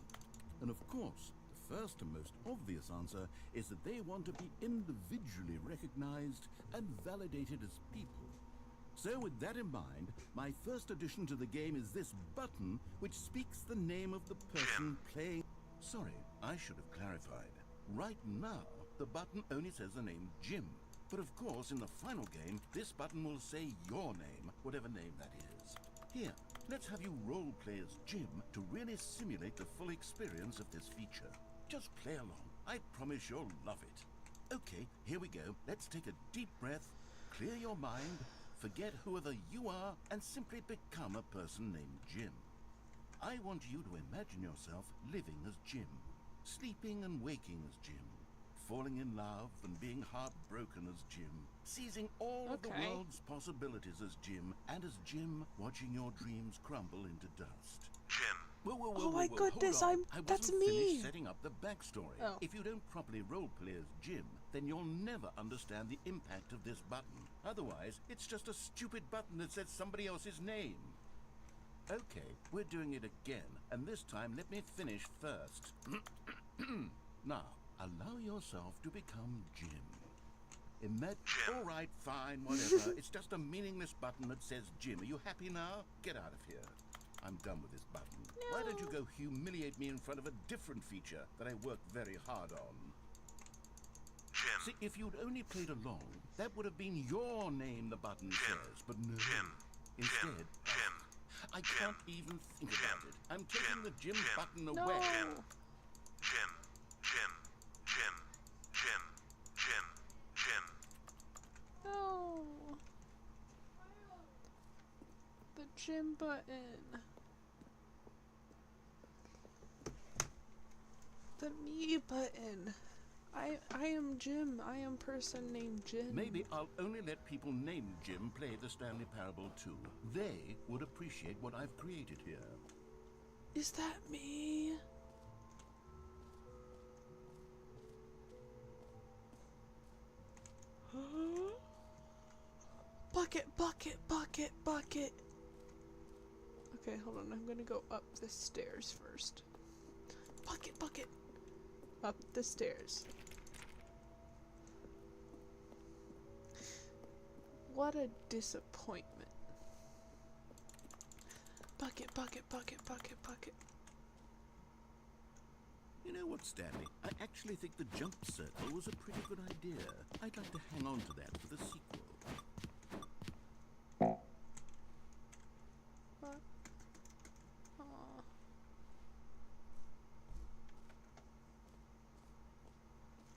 And of course, the first and most obvious answer is that they want to be individually recognized and validated as people. So with that in mind, my first addition to the game is this button which speaks the name of the person playing. Sorry, I should have clarified. Right now, the button only says the name Jim. But of course, in the final game, this button will say your name, whatever name that is. Here, let's have you role-play as Jim to really simulate the full experience of this feature. Just play along. I promise you'll love it. Okay, here we go. Let's take a deep breath, clear your mind, forget whoever you are, and simply become a person named Jim. I want you to imagine yourself living as Jim, sleeping and waking as Jim, falling in love and being heartbroken as Jim, seizing all of the world's possibilities as Jim, and as Jim, watching your dreams crumble into dust. Jim. Whoa, Oh my goodness, hold on. that's I wasn't me. finished setting up the backstory. Oh. If you don't properly roleplay as Jim, then you'll never understand the impact of this button. Otherwise, it's just a stupid button that says somebody else's name. Okay, we're doing it again, and this time let me finish first. Now, allow yourself to become Jim. Jim. All right, fine, whatever. It's just a meaningless button that says Jim. Are you happy now? Get out of here. I'm done with this button. No. Why don't you go humiliate me in front of a different feature that I worked very hard on? Jim. See, if you'd only played along, that would have been your name the button says, but no. Jim. Instead, Jim. I can't even think about it. I'm taking the Jim button No. away. Jim. Jim. Jim. Jim. Jim. Jim. Jim. No. The Jim button. The me button. I am Jim. I am person named Jim. Maybe I'll only let people named Jim play the Stanley Parable 2. They would appreciate what I've created here. Is that me? Bucket, bucket, bucket, bucket. Okay, hold on. I'm gonna go up the stairs first. Bucket, bucket. Up the stairs. What a disappointment. Bucket, bucket, bucket, bucket, bucket. You know what, Stanley? I actually think the jump circle was a pretty good idea. I'd like to hang on to that for the sequel. What? Aw.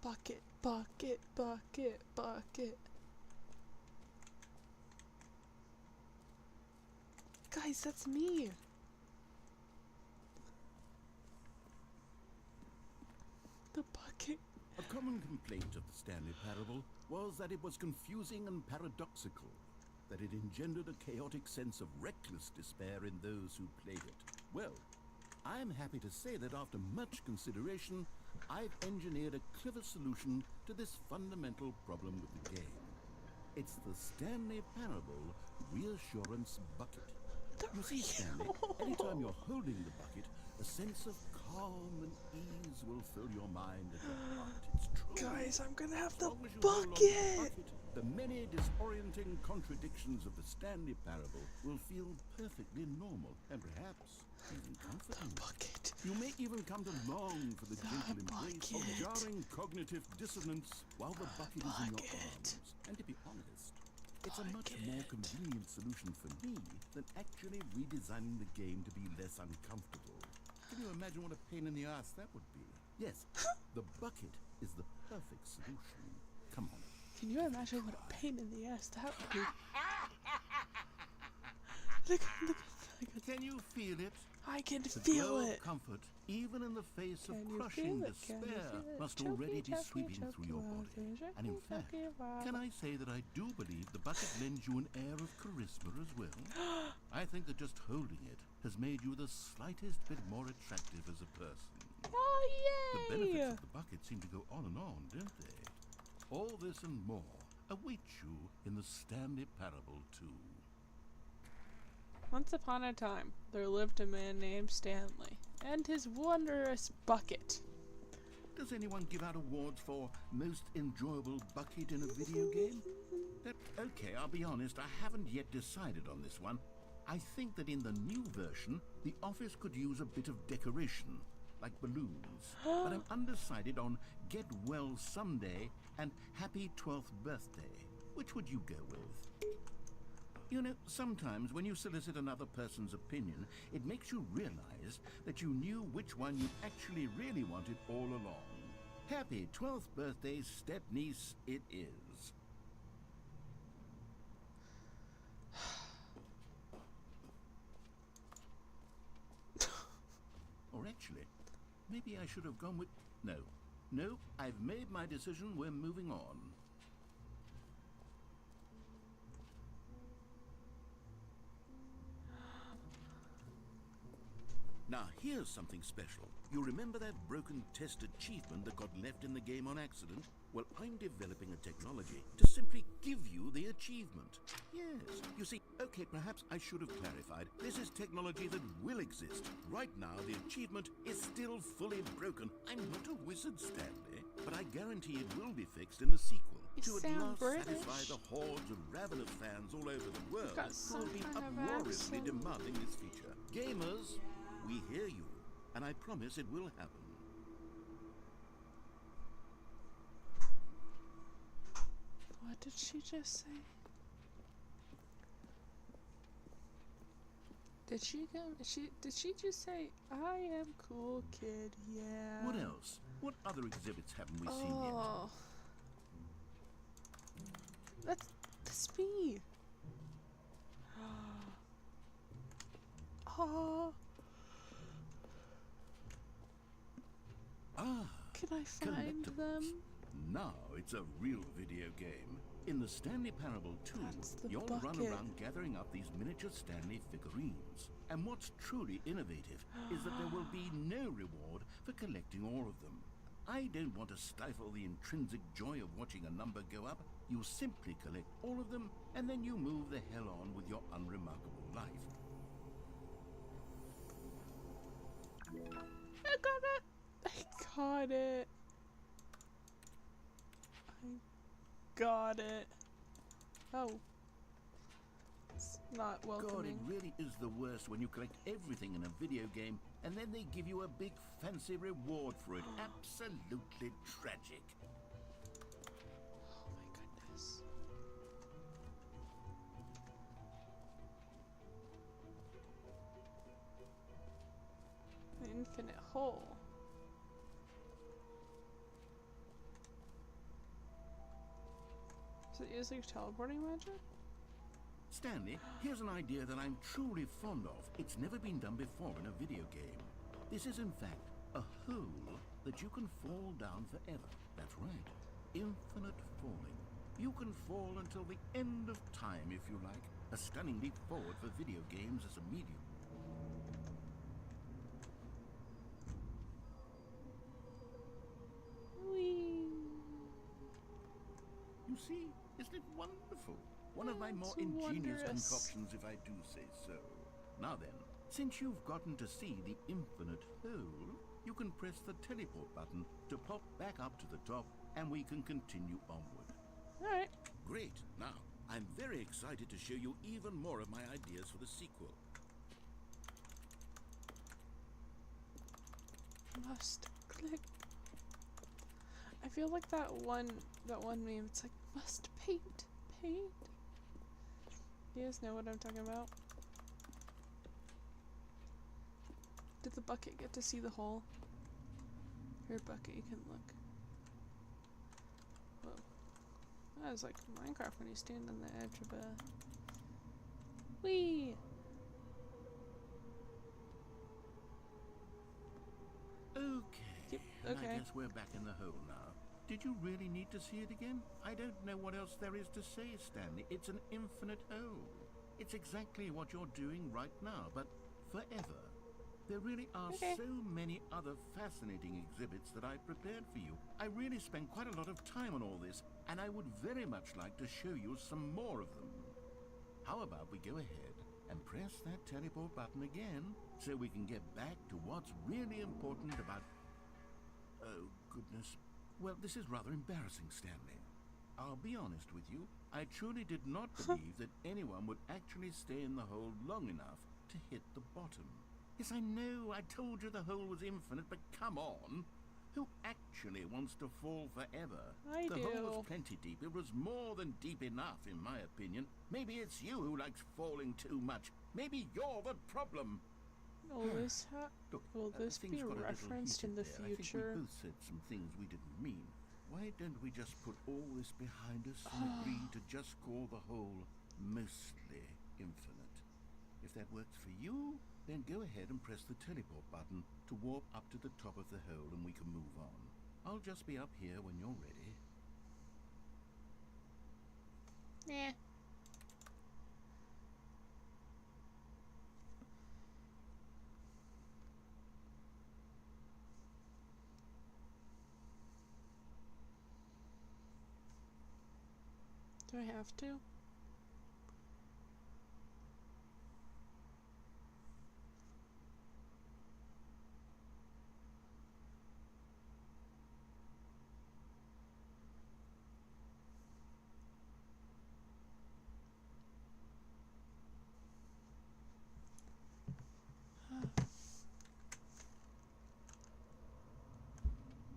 Bucket, bucket, bucket, bucket. Guys, that's me. The bucket. A common complaint of the Stanley Parable was that it was confusing and paradoxical, that it engendered a chaotic sense of reckless despair in those who played it. Well, I'm happy to say that after much consideration, I've engineered a clever solution to this fundamental problem with the game. It's the Stanley Parable Reassurance Bucket. You see, Stanley, anytime you're holding the bucket, a sense of calm and ease will fill your mind and your heart. It's true. Guys, I'm gonna have the As long as you hold on to bucket. the many disorienting contradictions of the Stanley Parable will feel perfectly normal and perhaps even comforting. Bucket. You may even come to long for the gentle embrace of bucket. jarring cognitive dissonance while the bucket is in your bucket. arms. And to be honest, it's a much more Bucket. convenient solution for me than actually redesigning the game to be less uncomfortable. Can you imagine what a pain in the ass that would be? Yes, the bucket is the perfect solution. Come on. Can you imagine what a pain in the ass that would be? Look, Can you feel it? I can The feel glow it. of comfort, even in the face Can of you crushing feel it? Can you despair, feel it? must Choky, already be choky, sweeping choky through your waffle, body. And in choky, fact, choky waffle. can I say that I do believe the bucket lends you an air of charisma as well? I think that just holding it has made you the slightest bit more attractive as a person. Oh, The yay! benefits of the bucket seem to go on, don't they? All this and more await you in the Stanley Parable 2. Once upon a time, there lived a man named Stanley and his wondrous bucket. Does anyone give out awards for most enjoyable bucket in a video game? Okay, I'll be honest, I haven't yet decided on this one. I think that in the new version, the office could use a bit of decoration, like balloons. But I'm undecided on Get Well Someday and Happy 12th Birthday. Which would you go with? You know, sometimes when you solicit another person's opinion, it makes you realize that you knew which one you actually really wanted all along. Happy 12th birthday, step-niece, it is. Or actually, maybe I should have gone with... No, I've made my decision, we're moving on. Now, here's something special. You remember that broken test achievement that got left in the game on accident? Well, I'm developing a technology to simply give you the achievement. Yes, you see, okay, perhaps I should have clarified. This is technology that will exist. Right now, the achievement is still fully broken. I'm not a wizard, Stanley, but I guarantee it will be fixed in the sequel. You To at sound last British. satisfy the hordes of ravenous fans all over the world Got who some will be kind of uproariously accent. demanding this feature. Gamers, we hear you, and I promise it will happen. What did she just say? Did she just say, I am cool kid, yeah. What else? What other exhibits haven't we seen yet? Oh. That's me. Oh. Ah, Can I find collectibles. them? Now it's a real video game. In the Stanley Parable 2, That's the you'll run bucket. around gathering up these miniature Stanley figurines. And what's truly innovative is that there will be no reward for collecting all of them. I don't want to stifle the intrinsic joy of watching a number go up. You simply collect all of them, and then you move the hell on with your unremarkable life. I got it. I got it. I got it. Oh. It's not God, it welcoming. really is the worst when you collect everything in a video game and then they give you a big fancy reward for it. Absolutely tragic. Oh my goodness. The infinite hole. Does it use like teleporting magic? Stanley, here's an idea that I'm truly fond of. It's never been done before in a video game. This is in fact a hole that you can fall down forever. That's right. Infinite falling. You can fall until the end of time if you like. A stunning leap forward for video games as a medium. Whee! You see, isn't it wonderful? One of my more It's ingenious wondrous. concoctions, if I do say so. Now then, since you've gotten to see the infinite hole, you can press the teleport button to pop back up to the top, and we can continue onward. Alright. Great. Now, I'm very excited to show you even more of my ideas for the sequel. Must click. I feel like that one meme, it's like, must paint. You guys know what I'm talking about? Did the bucket get to see the hole? Here, bucket, you can look. Whoa. That was like Minecraft when you stand on the edge of a... Whee! Okay. Yep, And okay. I guess we're back in the hole now. Did you really need to see it again? I don't know what else there is to say, Stanley. It's an infinite hole. It's exactly what you're doing right now, but forever. There really are Okay. so many other fascinating exhibits that I prepared for you. I really spent quite a lot of time on all this, and I would very much like to show you some more of them. How about we go ahead and press that teleport button again so we can get back to what's really important about... Oh, goodness. Well, this is rather embarrassing, Stanley. I'll be honest with you. I truly did not believe that anyone would actually stay in the hole long enough to hit the bottom. Yes, I know, I told you the hole was infinite, but come on. Who actually wants to fall forever? I The hole do. was plenty deep. It was more than deep enough, in my opinion. Maybe it's you who likes falling too much. Maybe you're the problem. Will this Look, will this things be got a little referenced in heated the there. I think future? we both said some things we didn't mean. Why don't we just put all this behind us and agree to just call the hole mostly infinite? If that works for you, then go ahead and press the teleport button to warp up to the top of the hole and we can move on. I'll just be up here when you're ready. Yeah. Do I have to?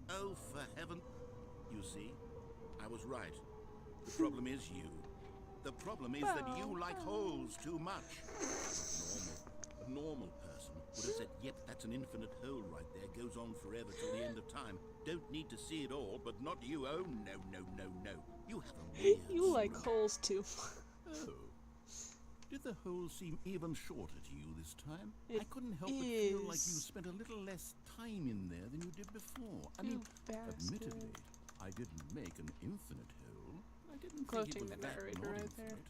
Oh, for heaven... You see, I was right. The problem is you. The problem is that you like holes too much. A normal person would have said, yep, that's an infinite hole right there. Goes on forever till the end of time. Don't need to see it all, but not you. Oh, no, no, no, no. You have a weird You like sort of- holes too. Oh. Did the hole seem even shorter to you this time? It I couldn't help but feel like you is. spent a little less time in there than you did before. I mean, admittedly, I didn't make an infinite hole. I didn't Quoting think it the was that narrator not right there. infinite.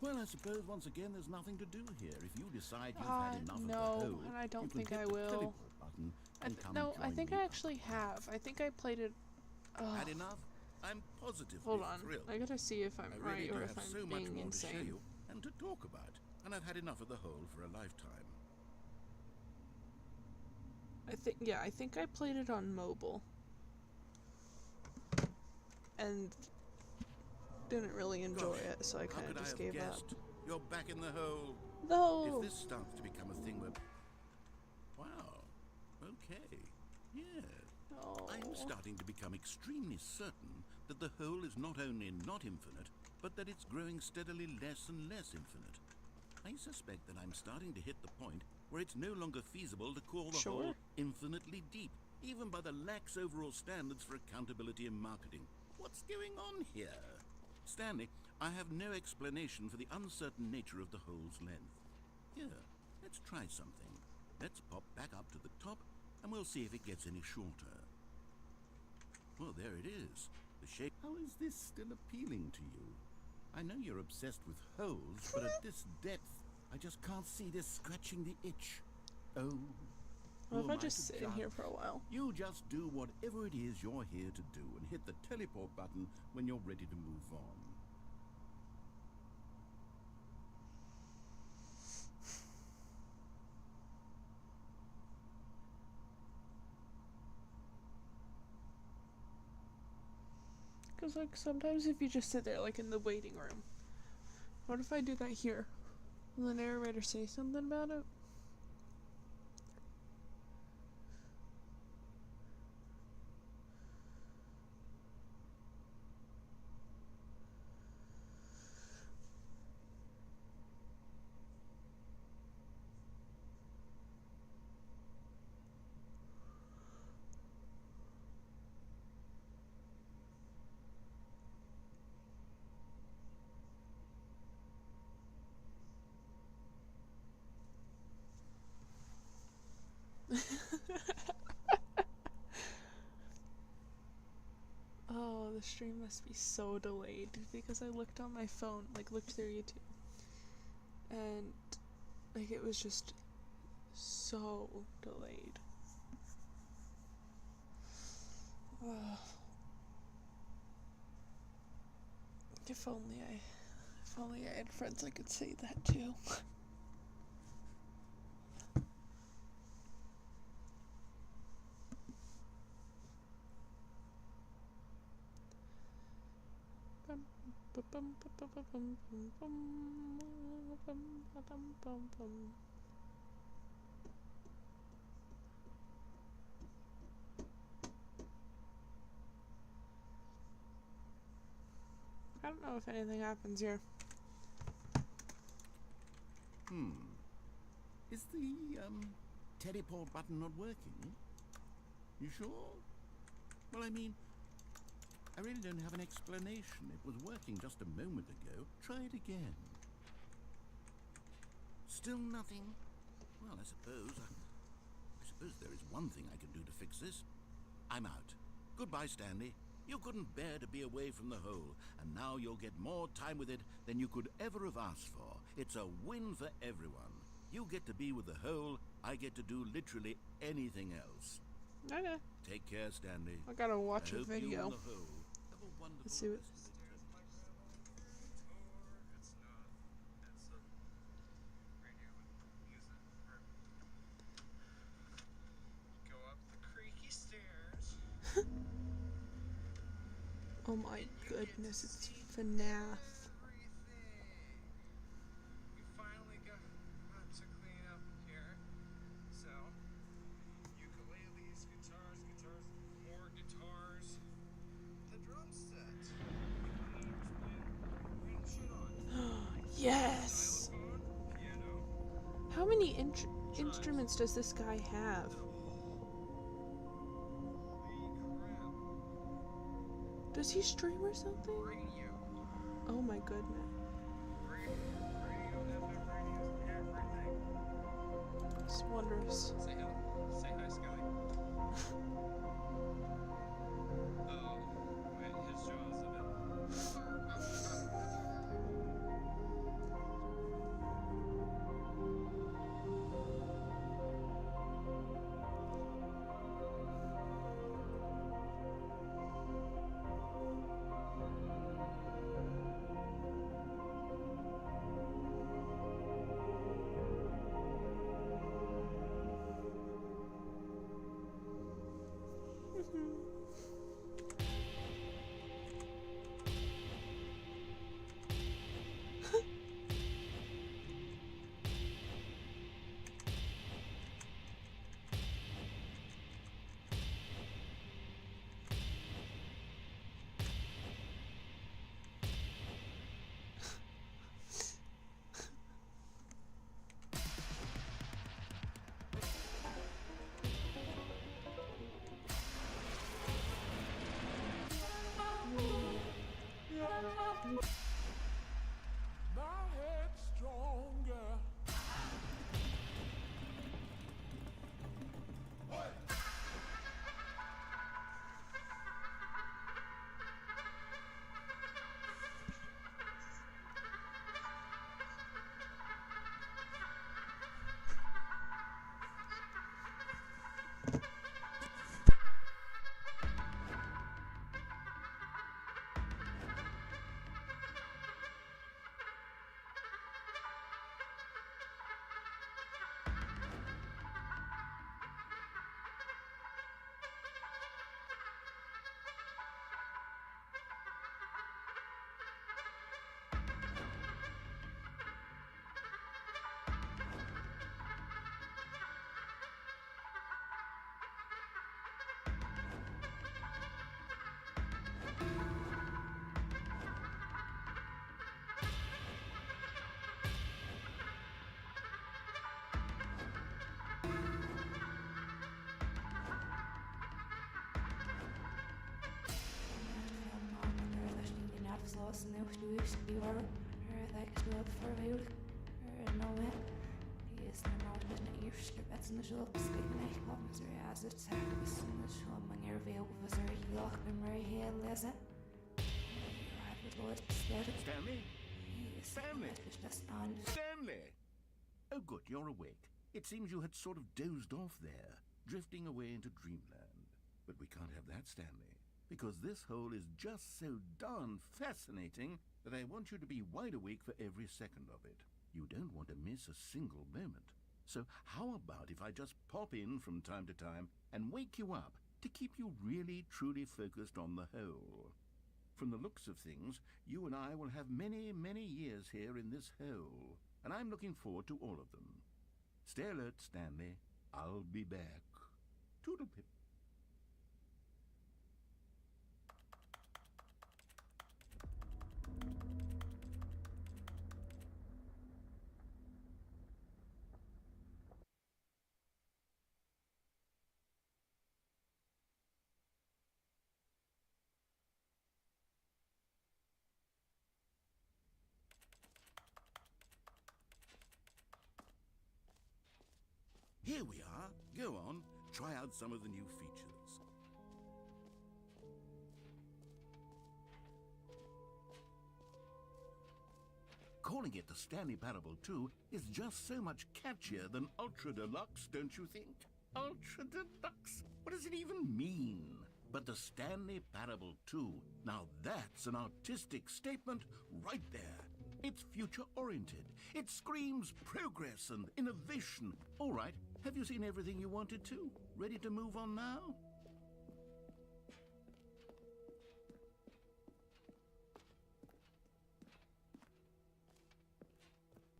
Well, I suppose once again there's nothing to do here. If you decide you've had enough No, of the hole, and I don't you can think hit I the will. teleport button and come No, I join think me I up actually above. have. I think I played it. Had enough? I'm positively Hold on. thrilled. I gotta see if I'm I really right or do if have I'm so much being more to show insane. you and to talk about, and I've had enough of the hole for a lifetime. I think I played it on mobile. And didn't really enjoy Gosh, it, so I how kind could of I just have gave up. guessed? You're back in the hole. Though. If this starts to become a thing where... Wow. Okay. Yeah. Oh. I'm starting to become extremely certain that the hole is not only not infinite, but that it's growing steadily less and less infinite. I suspect that I'm starting to hit the point where it's no longer feasible to call the Sure. hole infinitely deep, even by the lax overall standards for accountability and marketing. What's going on here? Stanley, I have no explanation for the uncertain nature of the hole's length. Here, let's try something. Let's pop back up to the top, and we'll see if it gets any shorter. Well, there it is. The shape... How is this still appealing to you? I know you're obsessed with holes, but at this depth, I just can't see this scratching the itch. Oh. What who if I am just to sit in judge? here for a while? You just do whatever it is you're here to do and hit the teleport button when you're ready to move on. Because, like, sometimes if you just sit there, like, in the waiting room. What if I do that here? Will the narrator say something about it? stream must be so delayed because I looked on my phone, like looked through YouTube, and like it was just so delayed. Ugh. If only I had friends I could say that to. I don't know if anything happens here. Is the, teleport button not working? You sure? Well, I mean, I really don't have an explanation. It was working just a moment ago. Try it again. Still nothing? Well, I suppose there is one thing I can do to fix this. I'm out. Goodbye, Stanley. You couldn't bear to be away from the hole, and now you'll get more time with it than you could ever have asked for. It's a win for everyone. You get to be with the hole, I get to do literally anything else. Okay. Take care, Stanley. I gotta watch I a hope you video. and the hole have a wonderful Let's see what. rest of the trip. Go up the creaky stairs. Oh my goodness, it's FNAF. We finally got to clean up here. So, ukuleles, guitars, more guitars. The drum set. Random shit on. Yes! Xylophone, piano. How many instruments does this guy have? Holy crap. Does he stream or something? Radio. Oh my goodness. Radio, FM radios, everything. It's wondrous. Say hello. Say hi, Skelly. Oh, wait, his jaw's a bit. My head's stronger. Stanley? Stanley! Stanley! Oh, good, you're awake. It seems you had sort of dozed off there, drifting away into dreamland. But we can't have that, Stanley, because this hole is just so darn fascinating that I want you to be wide awake for every second of it. You don't want to miss a single moment. So how about if I just pop in from time to time and wake you up to keep you really, truly focused on the hole? From the looks of things, you and I will have many, many years here in this hole, and I'm looking forward to all of them. Stay alert, Stanley. I'll be back. Toodle-pip. Here we are. Go on, try out some of the new features. Calling it the Stanley Parable 2 is just so much catchier than Ultra Deluxe, don't you think? Ultra Deluxe? What does it even mean? But the Stanley Parable 2, now that's an artistic statement right there. It's future-oriented. It screams progress and innovation. All right, have you seen everything you wanted to? Ready to move on now?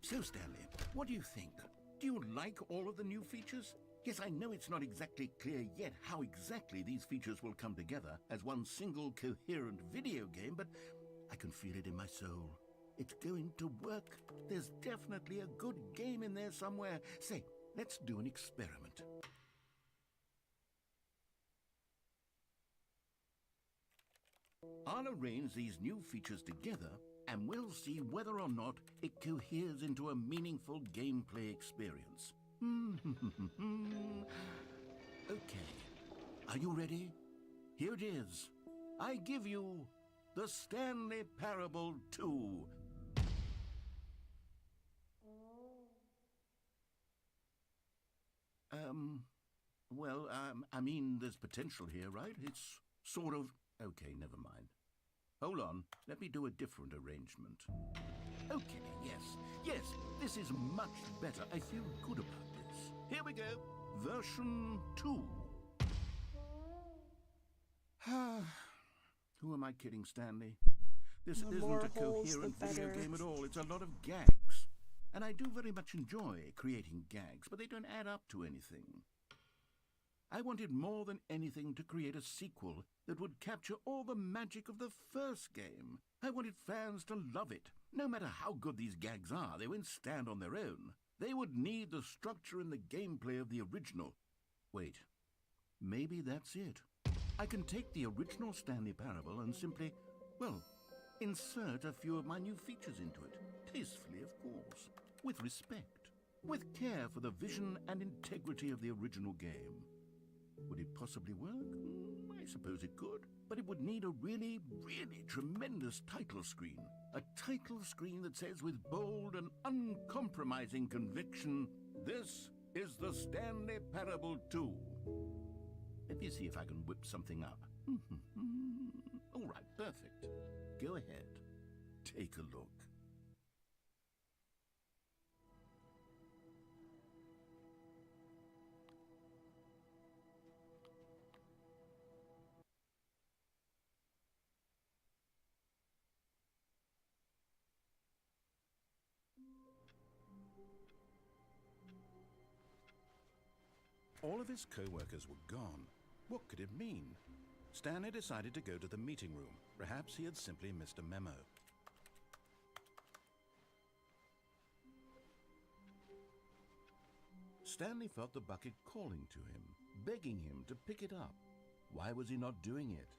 So, Stanley, what do you think? Do you like all of the new features? Yes, I know it's not exactly clear yet how exactly these features will come together as one single coherent video game, but I can feel it in my soul. It's going to work. There's definitely a good game in there somewhere. Say, let's do an experiment. I'll arrange these new features together, and we'll see whether or not it coheres into a meaningful gameplay experience. Okay, are you ready? Here it is. I give you the Stanley Parable 2. I mean, there's potential here, right? It's sort of... Okay, never mind. Hold on, let me do a different arrangement. Okay, yes, this is much better. I feel good about this. Here we go, version 2. Who am I kidding, Stanley? This The isn't more a holes, the coherent video better. game at all. It's a lot of gags. And I do very much enjoy creating gags, but they don't add up to anything. I wanted more than anything to create a sequel that would capture all the magic of the first game. I wanted fans to love it. No matter how good these gags are, they won't stand on their own. They would need the structure and the gameplay of the original. Wait, maybe that's it. I can take the original Stanley Parable and simply, well, insert a few of my new features into it. Tastefully, of course. With respect. With care for the vision and integrity of the original game. Would it possibly work? I suppose it could. But it would need a really, really tremendous title screen. A title screen that says with bold and uncompromising conviction, "This is the Stanley Parable 2. Let me see if I can whip something up. All right, perfect. Go ahead. Take a look. All of his co-workers were gone. What could it mean? Stanley decided to go to the meeting room. Perhaps he had simply missed a memo. Stanley felt the bucket calling to him, begging him to pick it up. Why was he not doing it?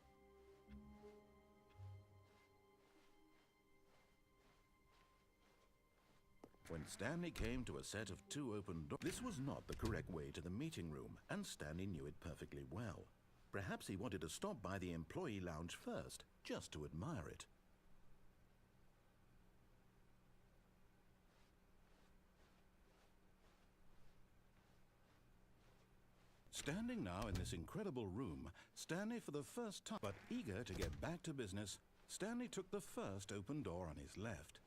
When Stanley came to a set of 2 open doors, this was not the correct way to the meeting room, and Stanley knew it perfectly well. Perhaps he wanted to stop by the employee lounge first, just to admire it. Standing now in this incredible room, Stanley for the first time, but eager to get back to business, Stanley took the first open door on his left.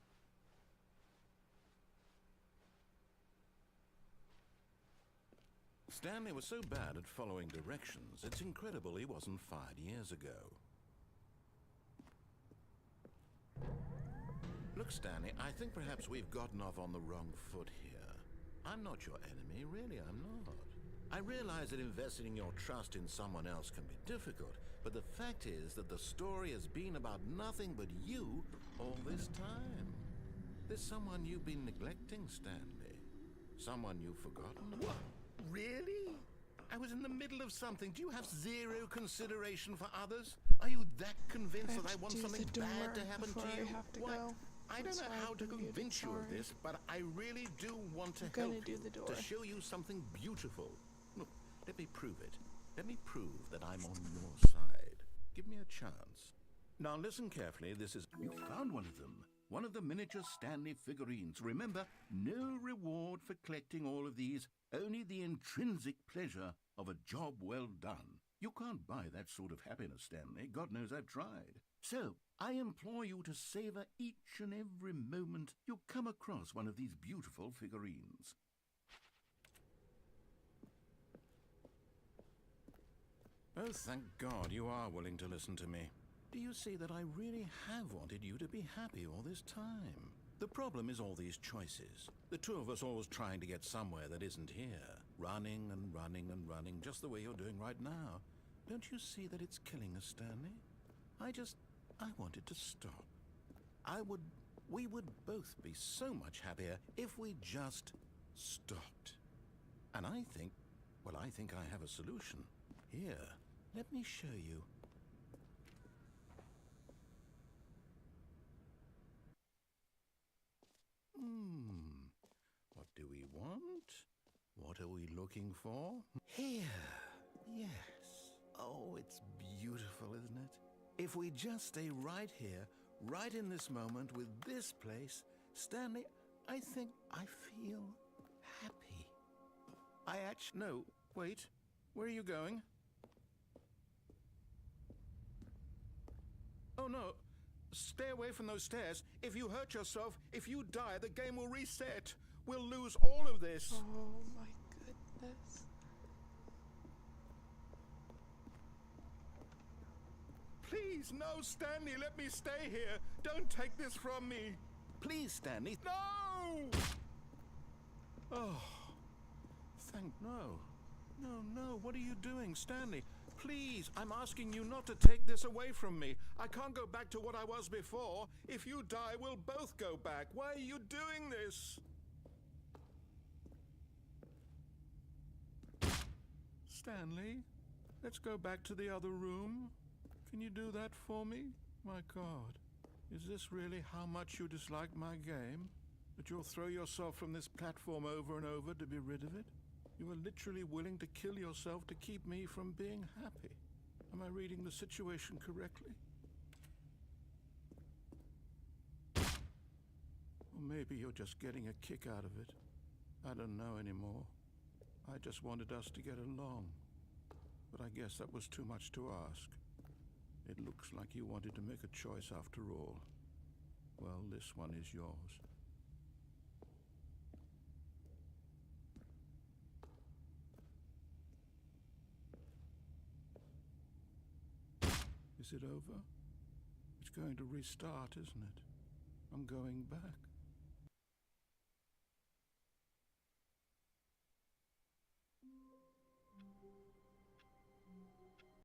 Stanley was so bad at following directions, it's incredible he wasn't fired years ago. Look, Stanley, I think perhaps we've gotten off on the wrong foot here. I'm not your enemy, really, I'm not. I realize that investing your trust in someone else can be difficult, but the fact is that the story has been about nothing but you all this time. There's someone you've been neglecting, Stanley. Someone you've forgotten. What? Really? I was in the middle of something. Do you have zero consideration for others? Are you that convinced that I want something bad to happen to you? What? I don't know how to convince you of this, but I really do want to help you, to show you something beautiful. Look, let me prove it. Let me prove that I'm on your side. Give me a chance. Now listen carefully, this is... You found one of them. One of the miniature Stanley figurines. Remember, no reward for collecting all of these, only the intrinsic pleasure of a job well done. You can't buy that sort of happiness, Stanley. God knows I've tried. So, I implore you to savor each and every moment you come across one of these beautiful figurines. Oh, thank God you are willing to listen to me. Do you see that I really have wanted you to be happy all this time? The problem is all these choices. The two of us always trying to get somewhere that isn't here. Running and running and running, just the way you're doing right now. Don't you see that it's killing us, Stanley? I wanted to stop. We would both be so much happier if we just stopped. And I think I have a solution. Here, let me show you. What do we want? What are we looking for? Here. Yes. Oh, it's beautiful, isn't it? If we just stay right here, right in this moment with this place, Stanley, I think I feel happy. No, wait. Where are you going? Oh, no. Stay away from those stairs. If you hurt yourself, if you die, the game will reset. We'll lose all of this. Oh my goodness. Please, no, Stanley, let me stay here. Don't take this from me. Please, Stanley. No! Oh, no. No, what are you doing, Stanley? Please, I'm asking you not to take this away from me. I can't go back to what I was before. If you die, we'll both go back. Why are you doing this? Stanley, let's go back to the other room. Can you do that for me? My God, is this really how much you dislike my game? That you'll throw yourself from this platform over and over to be rid of it? You are literally willing to kill yourself to keep me from being happy. Am I reading the situation correctly? Or maybe you're just getting a kick out of it. I don't know anymore. I just wanted us to get along. But I guess that was too much to ask. It looks like you wanted to make a choice after all. Well, this one is yours. Is it over? It's going to restart, isn't it? I'm going back.